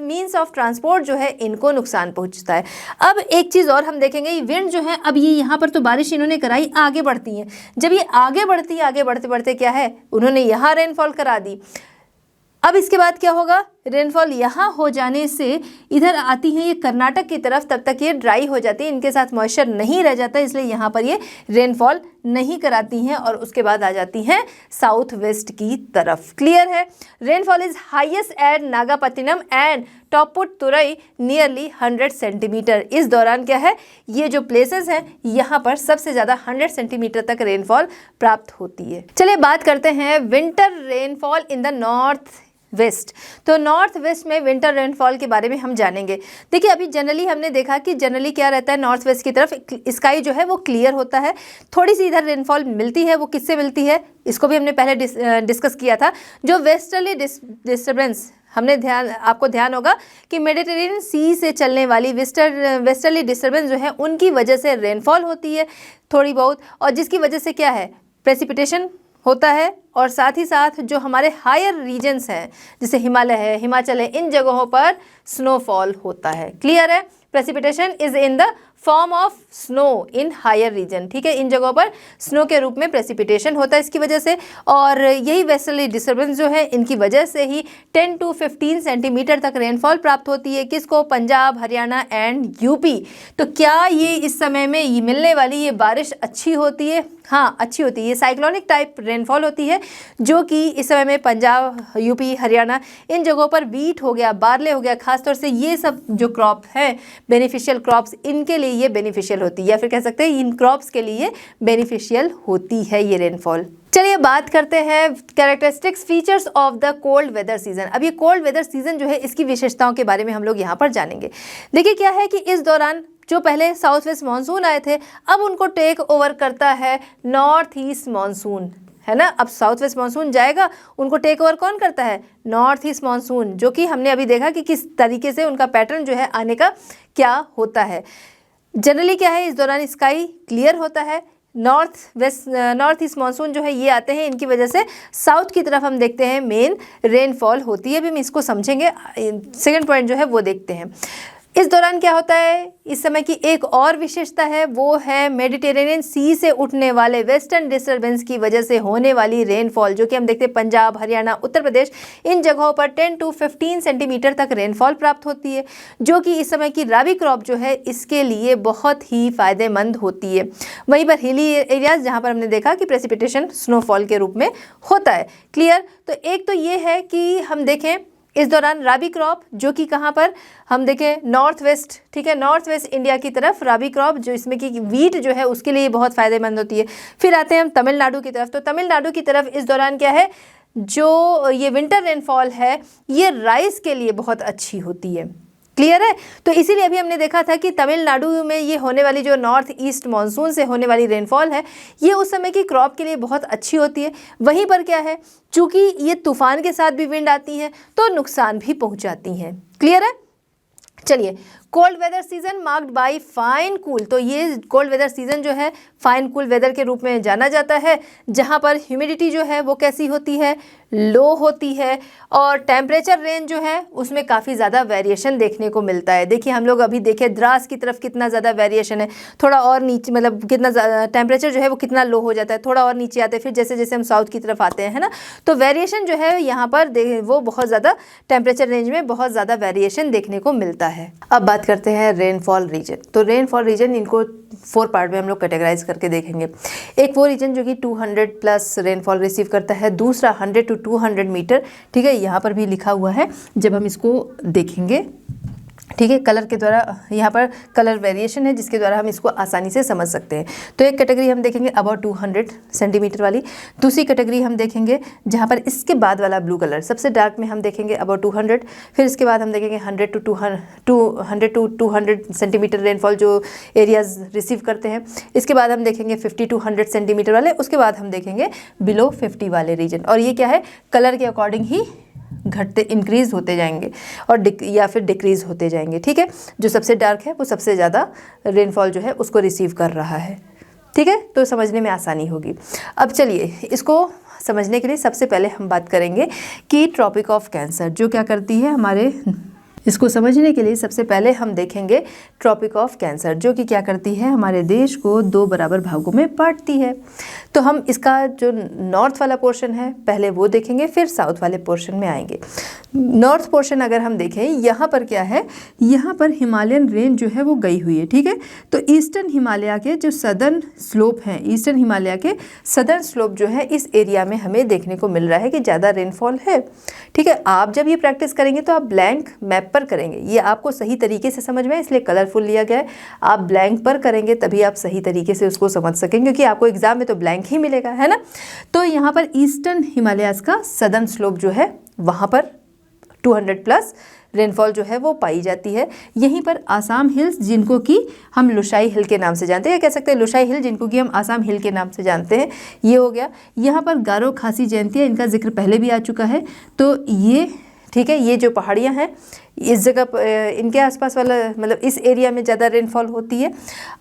मीन्स ऑफ ट्रांसपोर्ट जो है इनको नुकसान पहुंचता है। अब एक चीज़ और हम देखेंगे, ये विंड जो है, अब ये यहाँ पर तो बारिश इन्होंने कराई, आगे बढ़ती हैं। जब ये आगे बढ़ती है, आगे बढ़ते बढ़ते क्या है, उन्होंने यहाँ रेनफॉल करा दी। अब इसके बाद क्या होगा, रेनफॉल यहाँ हो जाने से इधर आती हैं ये कर्नाटक की तरफ, तब तक ये ड्राई हो जाती है, इनके साथ मॉइस्चर नहीं रह जाता, इसलिए यहाँ पर ये रेनफॉल नहीं कराती हैं और उसके बाद आ जाती हैं साउथ वेस्ट की तरफ। क्लियर है? Rainfall is highest at Nagapattinam and Topputurai nearly 100 centimetre. इस दौरान क्या है, ये जो प्लेसेस हैं यहाँ पर सबसे ज़्यादा 100 सेंटीमीटर तक रेनफॉल प्राप्त होती है। चलिए बात करते हैं winter rainfall in the north west. तो नॉर्थ वेस्ट में विंटर रेनफॉल के बारे में हम जानेंगे। देखिए, अभी जनरली हमने देखा कि जनरली क्या रहता है, नॉर्थ वेस्ट की तरफ स्काई जो है वो क्लियर होता है, थोड़ी सी इधर रेनफॉल मिलती है। वो किससे मिलती है, इसको भी हमने पहले डिस्कस किया था। जो वेस्टर्ली डिस्टर्बेंस, हमने आपको ध्यान होगा कि मेडिटेरेनियन सी से चलने वाली वेस्टर्ली डिस्टर्बेंस जो है उनकी वजह से रेनफॉल होती है थोड़ी बहुत, और जिसकी वजह से क्या है, प्रेसिपिटेशन होता है। और साथ ही साथ जो हमारे हायर रीजन्स हैं, जैसे हिमालय है, हिमाचल है, इन जगहों पर स्नोफॉल होता है। क्लियर है? Precipitation is in the form of snow in higher region, ठीक है, इन जगहों पर स्नो के रूप में प्रेसिपिटेशन होता है इसकी वजह से। और यही वेस्टर्ली डिस्टर्बेंस जो है इनकी वजह से ही 10 to 15 सेंटीमीटर तक रेनफॉल प्राप्त होती है। किसको? Punjab, Haryana and UP. तो क्या ये इस समय में ये मिलने वाली ये बारिश अच्छी होती है? हाँ, अच्छी होती है। ये साइक्लोनिक टाइप रेनफॉल होती है जो कि इस समय में पंजाब, यूपी, हरियाणा इन जगहों पर वीट हो गया, बार्ले हो गया, खासतौर से ये सब जो क्रॉप है बेनिफिशियल क्रॉप्स, इनके लिए ये बेनिफिशियल होती है, या फिर कह सकते हैं इन क्रॉप्स के लिए बेनिफिशियल होती है ये रेनफॉल। चलिए बात करते हैं characteristics features of the cold weather season. अब ये कोल्ड वेदर सीजन जो है इसकी विशेषताओं के बारे में हम लोग यहाँ पर जानेंगे। देखिए क्या है कि इस दौरान जो पहले साउथ वेस्ट मानसून आए थे, अब उनको टेक ओवर करता है नॉर्थ ईस्ट मानसून, है ना। अब साउथ वेस्ट मानसून जाएगा, उनको टेक ओवर कौन करता है? नॉर्थ ईस्ट मानसून, जो कि हमने अभी देखा कि किस तरीके से उनका पैटर्न जो है आने का क्या होता है। जनरली क्या है, इस दौरान स्काई क्लियर होता है। नॉर्थ ईस्ट मानसून जो है ये आते हैं, इनकी वजह से साउथ की तरफ हम देखते हैं मेन रेनफॉल होती है। अभी हम इसको समझेंगे, सेकंड पॉइंट जो है वो देखते हैं। इस दौरान क्या होता है, इस समय की एक और विशेषता है, वो है मेडिटेरेनियन सी से उठने वाले वेस्टर्न डिस्टर्बेंस की वजह से होने वाली रेनफॉल, जो कि हम देखते हैं पंजाब, हरियाणा, उत्तर प्रदेश इन जगहों पर 10 to 15 सेंटीमीटर तक रेनफॉल प्राप्त होती है, जो कि इस समय की राबी क्रॉप जो है इसके लिए बहुत ही फायदेमंद होती है। वहीं पर हिली एरियाज जहाँ पर हमने देखा कि प्रेसिपिटेशन स्नोफॉल के रूप में होता है। क्लियर? तो एक तो ये है कि हम देखें इस दौरान राबी क्रॉप, जो कि कहाँ पर हम देखें नॉर्थ वेस्ट, ठीक है, नॉर्थ वेस्ट इंडिया की तरफ राबी क्रॉप जो इसमें कि वीट जो है उसके लिए बहुत फ़ायदेमंद होती है। फिर आते हैं हम तमिलनाडु की तरफ। तो तमिलनाडु की तरफ इस दौरान क्या है, जो ये विंटर रेनफॉल है ये राइस के लिए बहुत अच्छी होती है। क्लियर है? तो इसीलिए अभी हमने देखा था कि तमिलनाडु में ये होने वाली जो नॉर्थ ईस्ट मानसून से होने वाली रेनफॉल है ये उस समय की क्रॉप के लिए बहुत अच्छी होती है। वहीं पर क्या है, चूंकि ये तूफान के साथ भी विंड आती हैं तो नुकसान भी पहुंचाती हैं। क्लियर है? चलिए, cold weather season marked by fine cool, तो ये कोल्ड वेदर सीजन जो है फाइन कूल वेदर के रूप में जाना जाता है, जहाँ पर ह्यूमिडिटी जो है वो कैसी होती है, लो होती है, और टेम्परेचर रेंज जो है उसमें काफ़ी ज़्यादा वेरिएशन देखने को मिलता है। देखिए हम लोग अभी देखें द्रास की तरफ कितना ज़्यादा वेरिएशन है, थोड़ा और नीचे मतलब कितना टेम्परेचर जो है वो कितना लो हो जाता है, थोड़ा और नीचे आते हैं, फिर जैसे जैसे हम साउथ की तरफ आते हैं, है ना, तो वेरिएशन जो है यहाँ पर वो बहुत ज़्यादा टेम्परेचर रेंज में बहुत ज़्यादा वेरिएशन देखने को मिलता है। अब बात करते हैं रेनफॉल रीजन। तो रेनफॉल रीजन इनको 4 पार्ट में हम लोग कैटेगराइज करके देखेंगे। एक वो रीजन जो कि 200 प्लस रेनफॉल रिसीव करता है, दूसरा 100 to 200 मीटर, ठीक है, यहाँ पर भी लिखा हुआ है जब हम इसको देखेंगे, ठीक है, कलर के द्वारा यहाँ पर कलर वेरिएशन है जिसके द्वारा हम इसको आसानी से समझ सकते हैं। तो एक कैटेगरी हम देखेंगे अबाउट 200 सेंटीमीटर वाली, दूसरी कैटेगरी हम देखेंगे जहाँ पर इसके बाद वाला ब्लू कलर सबसे डार्क में हम देखेंगे अबाउट 200, फिर इसके बाद हम देखेंगे 100 to 200 सेंटीमीटर रेनफॉल जो एरियाज रिसीव करते हैं। इसके बाद हम देखेंगे 50 to 100 सेंटीमीटर वाले, उसके बाद हम देखेंगे बिलो 50 वाले रीजन। और ये क्या है, कलर के अकॉर्डिंग ही घटते इंक्रीज होते जाएंगे और या फिर डिक्रीज होते जाएंगे, ठीक है। जो सबसे डार्क है वो सबसे ज़्यादा रेनफॉल जो है उसको रिसीव कर रहा है, ठीक है, तो समझने में आसानी होगी। अब चलिए इसको समझने के लिए सबसे पहले हम बात करेंगे कि ट्रॉपिक ऑफ कैंसर जो क्या करती है हमारे, इसको समझने के लिए सबसे पहले हम देखेंगे ट्रॉपिक ऑफ कैंसर जो कि क्या करती है, हमारे देश को 2 बराबर भागों में बांटती है। तो हम इसका जो नॉर्थ वाला पोर्शन है पहले वो देखेंगे, फिर साउथ वाले पोर्शन में आएंगे। नॉर्थ पोर्शन अगर हम देखें, यहाँ पर क्या है, यहाँ पर हिमालयन रेंज जो है वो गई हुई है, ठीक है। तो ईस्टर्न हिमालय के जो सदर्न स्लोप हैं, ईस्टर्न हिमालय के सदर्न स्लोप जो है इस एरिया में हमें देखने को मिल रहा है कि ज़्यादा रेनफॉल है, ठीक है। आप जब ये प्रैक्टिस करेंगे तो आप ब्लैंक मैप पर करेंगे, ये आपको सही तरीके से समझ में, इसलिए कलरफुल लिया गया है। आप ब्लैंक पर करेंगे तभी आप सही तरीके से उसको समझ सकेंगे, क्योंकि आपको एग्जाम में तो ब्लैंक ही मिलेगा, है ना। तो यहाँ पर ईस्टर्न हिमालयाज का सदर्न स्लोप जो है वहाँ पर 200 प्लस रेनफॉल जो है वो पाई जाती है। यहीं पर आसाम हिल्स जिनको कि हम लुशाई हिल के नाम से जानते हैं, कह सकते हैं लुशाई हिल जिनको कि हम आसाम हिल के नाम से जानते हैं, ये हो गया। यहाँ पर गारो खासी जयंती है, इनका जिक्र पहले भी आ चुका है, तो ये ठीक है, ये जो पहाड़ियाँ हैं इस जगह इनके आसपास वाला मतलब इस एरिया में ज़्यादा रेनफॉल होती है।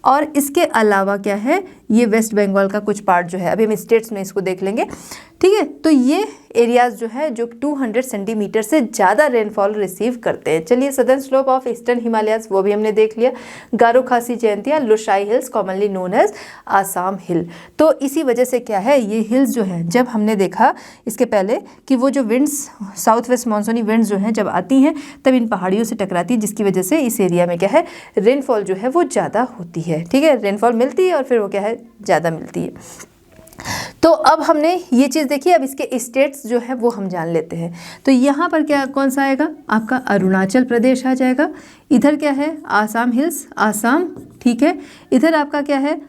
और इसके अलावा क्या है, ये वेस्ट बंगाल का कुछ पार्ट जो है, अभी हम स्टेट्स में इसको देख लेंगे, ठीक है। तो ये एरियाज़ जो है जो 200 सेंटीमीटर से ज़्यादा रेनफॉल रिसीव करते हैं। चलिए, southern slope of eastern Himalayas वो भी हमने देख लिया, Garo Khasi Jaintia, Lushai hills commonly known as Assam hill. तो इसी वजह से क्या है, ये हिल्स जो है जब हमने देखा इसके पहले कि वो जो विंड्स साउथ वेस्ट मानसूनी विंड्स जो हैं जब आती हैं तब इन पहाड़ियों से टकराती है, जिसकी वजह से इस एरिया में क्या है, रेनफॉल जो है वो ज़्यादा होती है, ठीक है। रेनफॉल मिलती है और फिर वो क्या है, ज़्यादा मिलती है। तो अब हमने ये चीज़ देखी, अब इसके स्टेट्स जो है वो हम जान लेते हैं। तो यहाँ पर क्या कौन सा आएगा, आपका अरुणाचल प्रदेश आ जाएगा। इधर क्या है, आसाम हिल्स, आसाम, ठीक है। इधर आपका क्या है,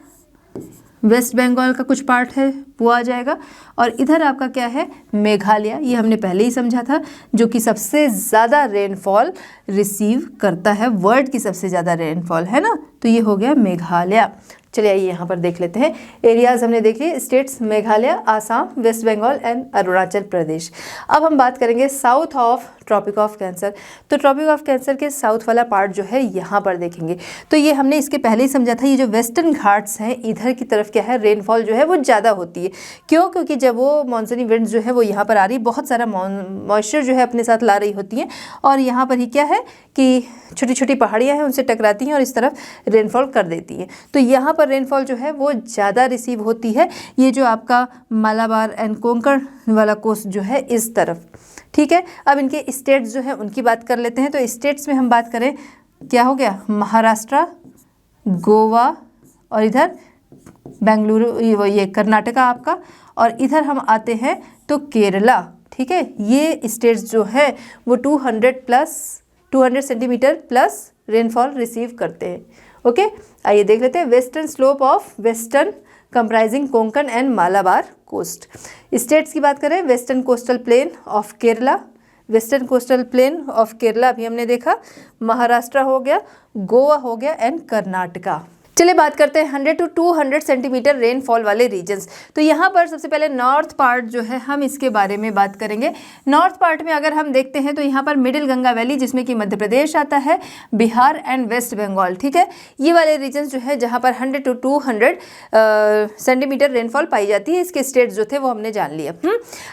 वेस्ट बंगाल का कुछ पार्ट है वो आ जाएगा। और इधर आपका क्या है, मेघालय, ये हमने पहले ही समझा था, जो कि सबसे ज़्यादा रेनफॉल रिसीव करता है, वर्ल्ड की सबसे ज़्यादा रेनफॉल, है ना। तो ये हो गया मेघालय। चलिए आइए यहाँ पर देख लेते हैं एरियाज हमने देख लिए, स्टेट्स मेघालय, आसाम, वेस्ट बंगाल एंड अरुणाचल प्रदेश। अब हम बात करेंगे south of tropic of Cancer. तो ट्रॉपिक ऑफ कैंसर के साउथ वाला पार्ट जो है यहाँ पर देखेंगे। तो ये हमने इसके पहले ही समझा था, ये जो वेस्टर्न घाट्स हैं इधर की तरफ क्या है, रेनफॉल जो है वो ज़्यादा होती है। क्यों, क्योंकि जब वो मानसूनी विंड्स जो है वो यहाँ पर आ रही, बहुत सारा मॉइस्चर जो है अपने साथ ला रही होती हैं, और यहाँ पर ही क्या है कि छोटी छोटी पहाड़ियाँ हैं उनसे टकराती हैं और इस तरफ रेनफॉल कर देती हैं। तो यहाँ पर रेनफॉल जो है वो ज़्यादा रिसीव होती है, ये जो आपका मालाबार एंड कोंकण वाला कोस्ट जो है इस तरफ, ठीक है। अब इनके स्टेट्स जो है उनकी बात कर लेते हैं। तो स्टेट्स में हम बात करें, क्या हो गया, महाराष्ट्र, गोवा, और इधर बेंगलुरु, ये कर्नाटका आपका, और इधर हम आते हैं तो केरला, ठीक है। ये स्टेट्स जो है वो 200 सेंटीमीटर प्लस रेनफॉल रिसीव करते हैं। ओके, आइए देख लेते हैं western slope of western comprising Konkan and Malabar coast. States की बात करें, western coastal plain of Kerala, western coastal plain of Kerala अभी हमने देखा, महाराष्ट्र हो गया, गोवा हो गया एंड कर्नाटका। चलिए बात करते हैं 100 to 200 सेंटीमीटर रेनफॉल वाले रीजन्स। तो यहाँ पर सबसे पहले नॉर्थ पार्ट जो है हम इसके बारे में बात करेंगे। नॉर्थ पार्ट में अगर हम देखते हैं तो यहाँ पर मिडिल गंगा वैली, जिसमें कि मध्य प्रदेश आता है, बिहार एंड वेस्ट बंगाल, ठीक है, ये वाले रीजन्स जो है जहाँ पर 100 to 200 सेंटीमीटर रेनफॉल पाई जाती है। इसके स्टेट्स जो थे वो हमने जान लिया।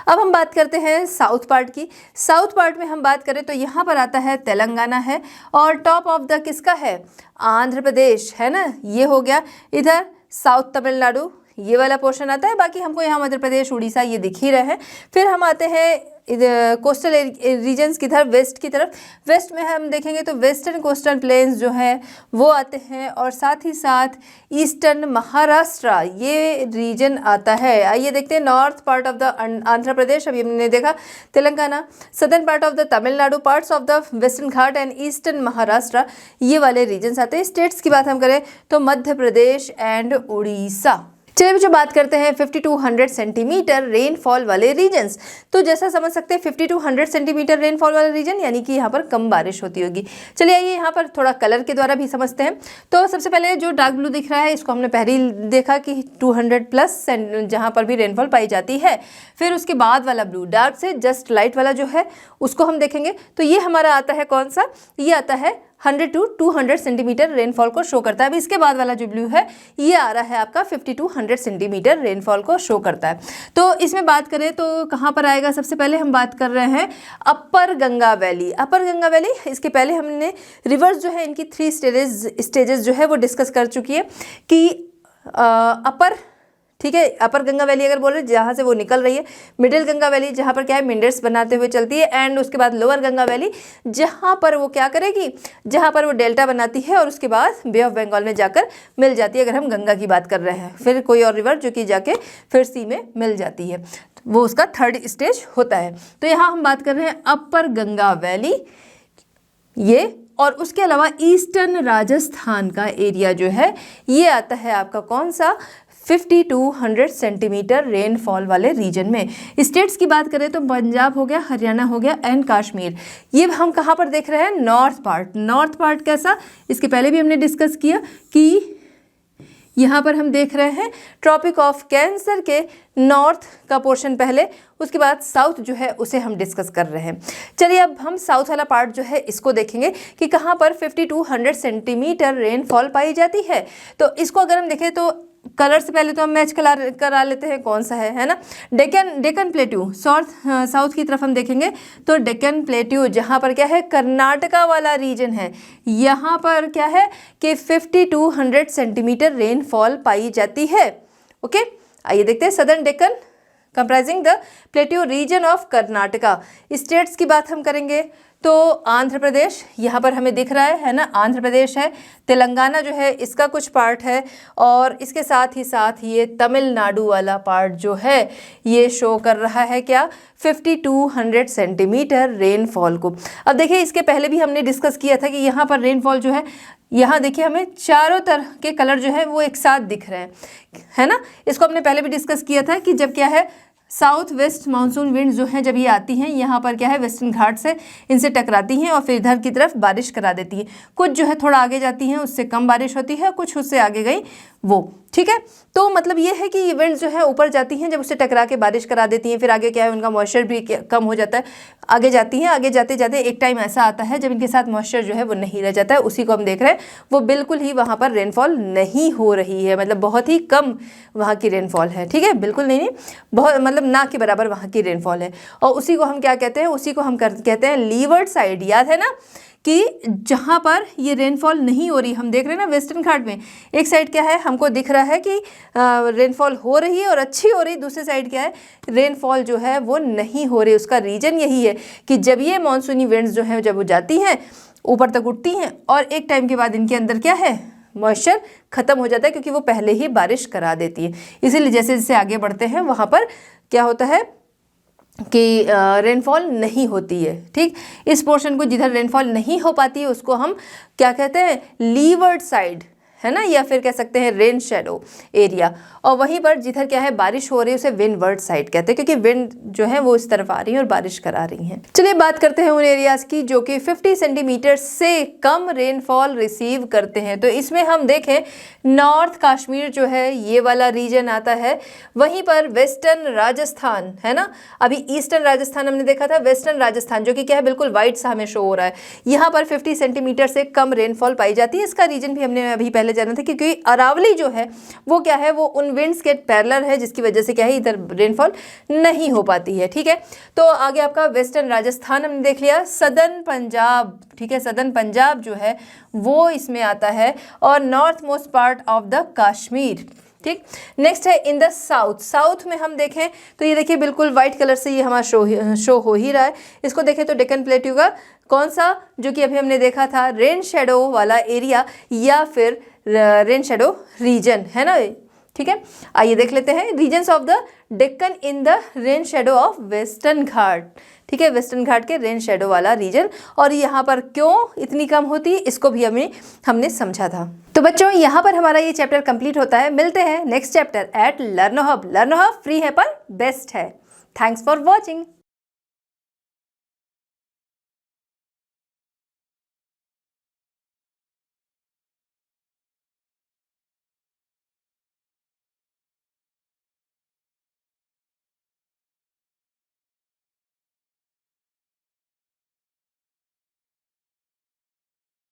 अब हम बात करते हैं साउथ पार्ट की। साउथ पार्ट में हम बात करें तो यहाँ पर आता है तेलंगाना है, और टॉप ऑफ द किसका है, आंध्र प्रदेश है ना, ये हो गया। इधर साउथ तमिलनाडु ये वाला पोर्शन आता है, बाकी हमको यहाँ मध्य प्रदेश उड़ीसा ये दिख ही रहे हैं। फिर हम आते हैं इधर कोस्टल रीजन्स की तरफ, वेस्ट की तरफ। वेस्ट में हम देखेंगे तो वेस्टर्न कोस्टल प्लेन्स जो है वो आते हैं, और साथ ही साथ ईस्टर्न महाराष्ट्र ये रीजन आता है। आइए देखते हैं north part of the Andhra Pradesh, अभी हमने देखा Telangana, southern part of the Tamil Nadu, parts of the western Ghat and eastern Maharashtra ये वाले रीजन्स आते हैं। स्टेट्स की बात हम करें तो मध्य प्रदेश एंड उड़ीसा। चलिए जो बात करते हैं 50 to 100 सेंटीमीटर रेनफॉल वाले रीजन्स। तो जैसा समझ सकते हैं 50 to 100 सेंटीमीटर रेनफॉल वाला रीजन यानी कि यहाँ पर कम बारिश होती होगी। चलिए आइए यहाँ पर थोड़ा कलर के द्वारा भी समझते हैं। तो सबसे पहले जो डार्क ब्लू दिख रहा है इसको हमने पहले ही देखा कि 200 प्लस जहाँ पर भी रेनफॉल पाई जाती है। फिर उसके बाद वाला ब्लू, डार्क से जस्ट लाइट वाला जो है उसको हम देखेंगे तो ये हमारा आता है कौन सा, ये आता है 100 to 200 सेंटीमीटर रेनफॉल को शो करता है। अभी इसके बाद वाला जो ब्लू है ये आ रहा है आपका 50 to 100 सेंटीमीटर रेनफॉल को शो करता है। तो इसमें बात करें तो कहाँ पर आएगा, सबसे पहले हम बात कर रहे हैं अपर गंगा वैली। अपर गंगा वैली, इसके पहले हमने रिवर्स जो है इनकी 3 स्टेजेस जो है वो डिस्कस कर चुकी है कि अपर, ठीक है, अपर गंगा वैली अगर बोल रहे जहाँ से वो निकल रही है, मिडिल गंगा वैली जहाँ पर क्या है मिंडर्स बनाते हुए चलती है, एंड उसके बाद लोअर गंगा वैली जहाँ पर वो क्या करेगी, जहाँ पर वो डेल्टा बनाती है और उसके बाद बे ऑफ बंगाल में जाकर मिल जाती है। अगर हम गंगा की बात कर रहे हैं, फिर कोई और रिवर जो कि जाके फिर सी में मिल जाती है, वो उसका 3rd स्टेज होता है। तो यहाँ हम बात कर रहे हैं अपर गंगा वैली ये, और उसके अलावा ईस्टर्न राजस्थान का एरिया जो है ये आता है आपका कौन सा, 50 to 100 सेंटीमीटर रेनफॉल वाले रीजन में। स्टेट्स की बात करें तो पंजाब हो गया, हरियाणा हो गया एंड कश्मीर। ये हम कहाँ पर देख रहे हैं, नॉर्थ पार्ट। नॉर्थ पार्ट कैसा, इसके पहले भी हमने डिस्कस किया कि यहाँ पर हम देख रहे हैं ट्रॉपिक ऑफ कैंसर के नॉर्थ का पोर्शन पहले, उसके बाद साउथ जो है उसे हम डिस्कस कर रहे हैं। चलिए अब हम साउथ वाला पार्ट जो है इसको देखेंगे कि कहाँ पर 50 to 100 सेंटीमीटर रेनफॉल पाई जाती है। तो इसको अगर हम देखें तो कलर से पहले तो हम मैच करा लेते हैं कौन सा है ना। डेक्कन प्लेट्यू, साउथ की तरफ हम देखेंगे तो डेक्कन प्लेट्यू जहाँ पर क्या है कर्नाटका वाला रीजन है, यहाँ पर क्या है कि 50 to 100 सेंटीमीटर रेनफॉल पाई जाती है। ओके, आइए देखते हैं southern Deccan comprising the plateau region of Karnataka. States की बात हम करेंगे तो आंध्र प्रदेश यहाँ पर हमें दिख रहा है ना, आंध्र प्रदेश है, तेलंगाना जो है इसका कुछ पार्ट है, और इसके साथ ही साथ ये तमिलनाडु वाला पार्ट जो है ये शो कर रहा है क्या, 50 to 100 सेंटीमीटर रेनफॉल को। अब देखिए इसके पहले भी हमने डिस्कस किया था कि यहाँ पर रेनफॉल जो है, यहाँ देखिए हमें चारों तरह के कलर जो है वो एक साथ दिख रहे हैं, है ना। इसको हमने पहले भी डिस्कस किया था कि जब क्या है साउथ वेस्ट मानसून विंड जो हैं जब ये आती हैं यहाँ पर क्या है वेस्टर्न घाट से इनसे टकराती हैं और फिर इधर की तरफ बारिश करा देती है। कुछ जो है थोड़ा आगे जाती हैं उससे कम बारिश होती है, कुछ उससे आगे गई वो, ठीक है। तो मतलब ये है कि ये विंड जो है ऊपर जाती हैं, जब उससे टकरा के बारिश करा देती हैं, फिर आगे क्या है उनका मॉइस्चर भी कम हो जाता है, आगे जाती हैं, आगे जाते जाते एक टाइम ऐसा आता है जब इनके साथ मॉइस्चर जो है वो नहीं रह जाता है, उसी को हम देख रहे हैं। वो बिल्कुल ही वहाँ पर रेनफॉल नहीं हो रही है, मतलब बहुत ही कम वहाँ की रेनफॉल है, ठीक है, बिल्कुल नहीं, बहुत मतलब ना के बराबर वहाँ की रेनफॉल है। और उसी को हम क्या कहते हैं, उसी को हम कहते हैं लीवर्ड साइड। याद है ना कि जहाँ पर ये रेनफॉल नहीं हो रही, हम देख रहे हैं ना वेस्टर्न घाट में एक साइड क्या है हमको दिख रहा है कि रेनफॉल हो रही है और अच्छी हो रही, दूसरी साइड क्या है रेनफॉल जो है वो नहीं हो रही। उसका रीज़न यही है कि जब ये मानसूनी विंड्स जो है जब वो जाती हैं ऊपर तक उठती हैं और एक टाइम के बाद इनके अंदर क्या है मॉइस्चर ख़त्म हो जाता है, क्योंकि वो पहले ही बारिश करा देती है। इसीलिए जैसे जैसे आगे बढ़ते हैं वहाँ पर क्या होता है कि रेनफॉल नहीं होती है, ठीक। इस पोर्शन को जिधर रेनफॉल नहीं हो पाती है उसको हम क्या कहते हैं लीवर्ड साइड, है ना, या फिर कह सकते हैं रेन शेडो एरिया। और वहीं पर जिधर क्या है बारिश हो रही है उसे विंडवर्ड साइड कहते हैं, क्योंकि विंड जो है वो इस तरफ आ रही है और बारिश करा रही है। चलिए बात करते हैं उन एरियाज की जो कि 50 सेंटीमीटर से कम रेनफॉल रिसीव करते हैं। तो इसमें हम देखें नॉर्थ कश्मीर जो है ये वाला रीजन आता है, वहीं पर वेस्टर्न राजस्थान है ना, अभी ईस्टर्न राजस्थान हमने देखा था, वेस्टर्न राजस्थान जो कि क्या है बिल्कुल वाइट सा हमें शो हो रहा है, यहाँ पर 50 सेंटीमीटर से कम रेनफॉल पाई जाती है। इसका रीजन भी हमने अभी पहले जाना था, क्योंकि अरावली जो है वो क्या है वो उन विंड्स के पैरेलल है, जिसकी वजह से क्या है इधर रेनफॉल नहीं हो पाती है। ठीक है, तो आगे आपका वेस्टर्न राजस्थान हमने देख लिया। सदर्न पंजाब, ठीक है, सदर्न पंजाब जो है वो इसमें आता है, और north most part of the Kashmir. ठीक, नेक्स्ट है इन द साउथ। साउथ में हम देखें तो ये देखिए बिल्कुल वाइट कलर से ये हमारा शो हो ही रहा है। इसको देखें तो डेक्कन प्लेट्यू का कौन सा, जो कि अभी हमने देखा था रेन शेडो वाला एरिया या फिर रेन शेडो रीजन है ना। ठीक है, आइए देख लेते हैं regions of the Deccan in the rain shadow of western Ghat. ठीक है, वेस्टर्न घाट के रेन शेडो वाला रीजन, और यहाँ पर क्यों इतनी कम होती है इसको भी हमने समझा था। तो बच्चों यहाँ पर हमारा ये चैप्टर कंप्लीट होता है। मिलते हैं next chapter at Learno Hub. Learno Hub free है पर बेस्ट है। Thanks for watching.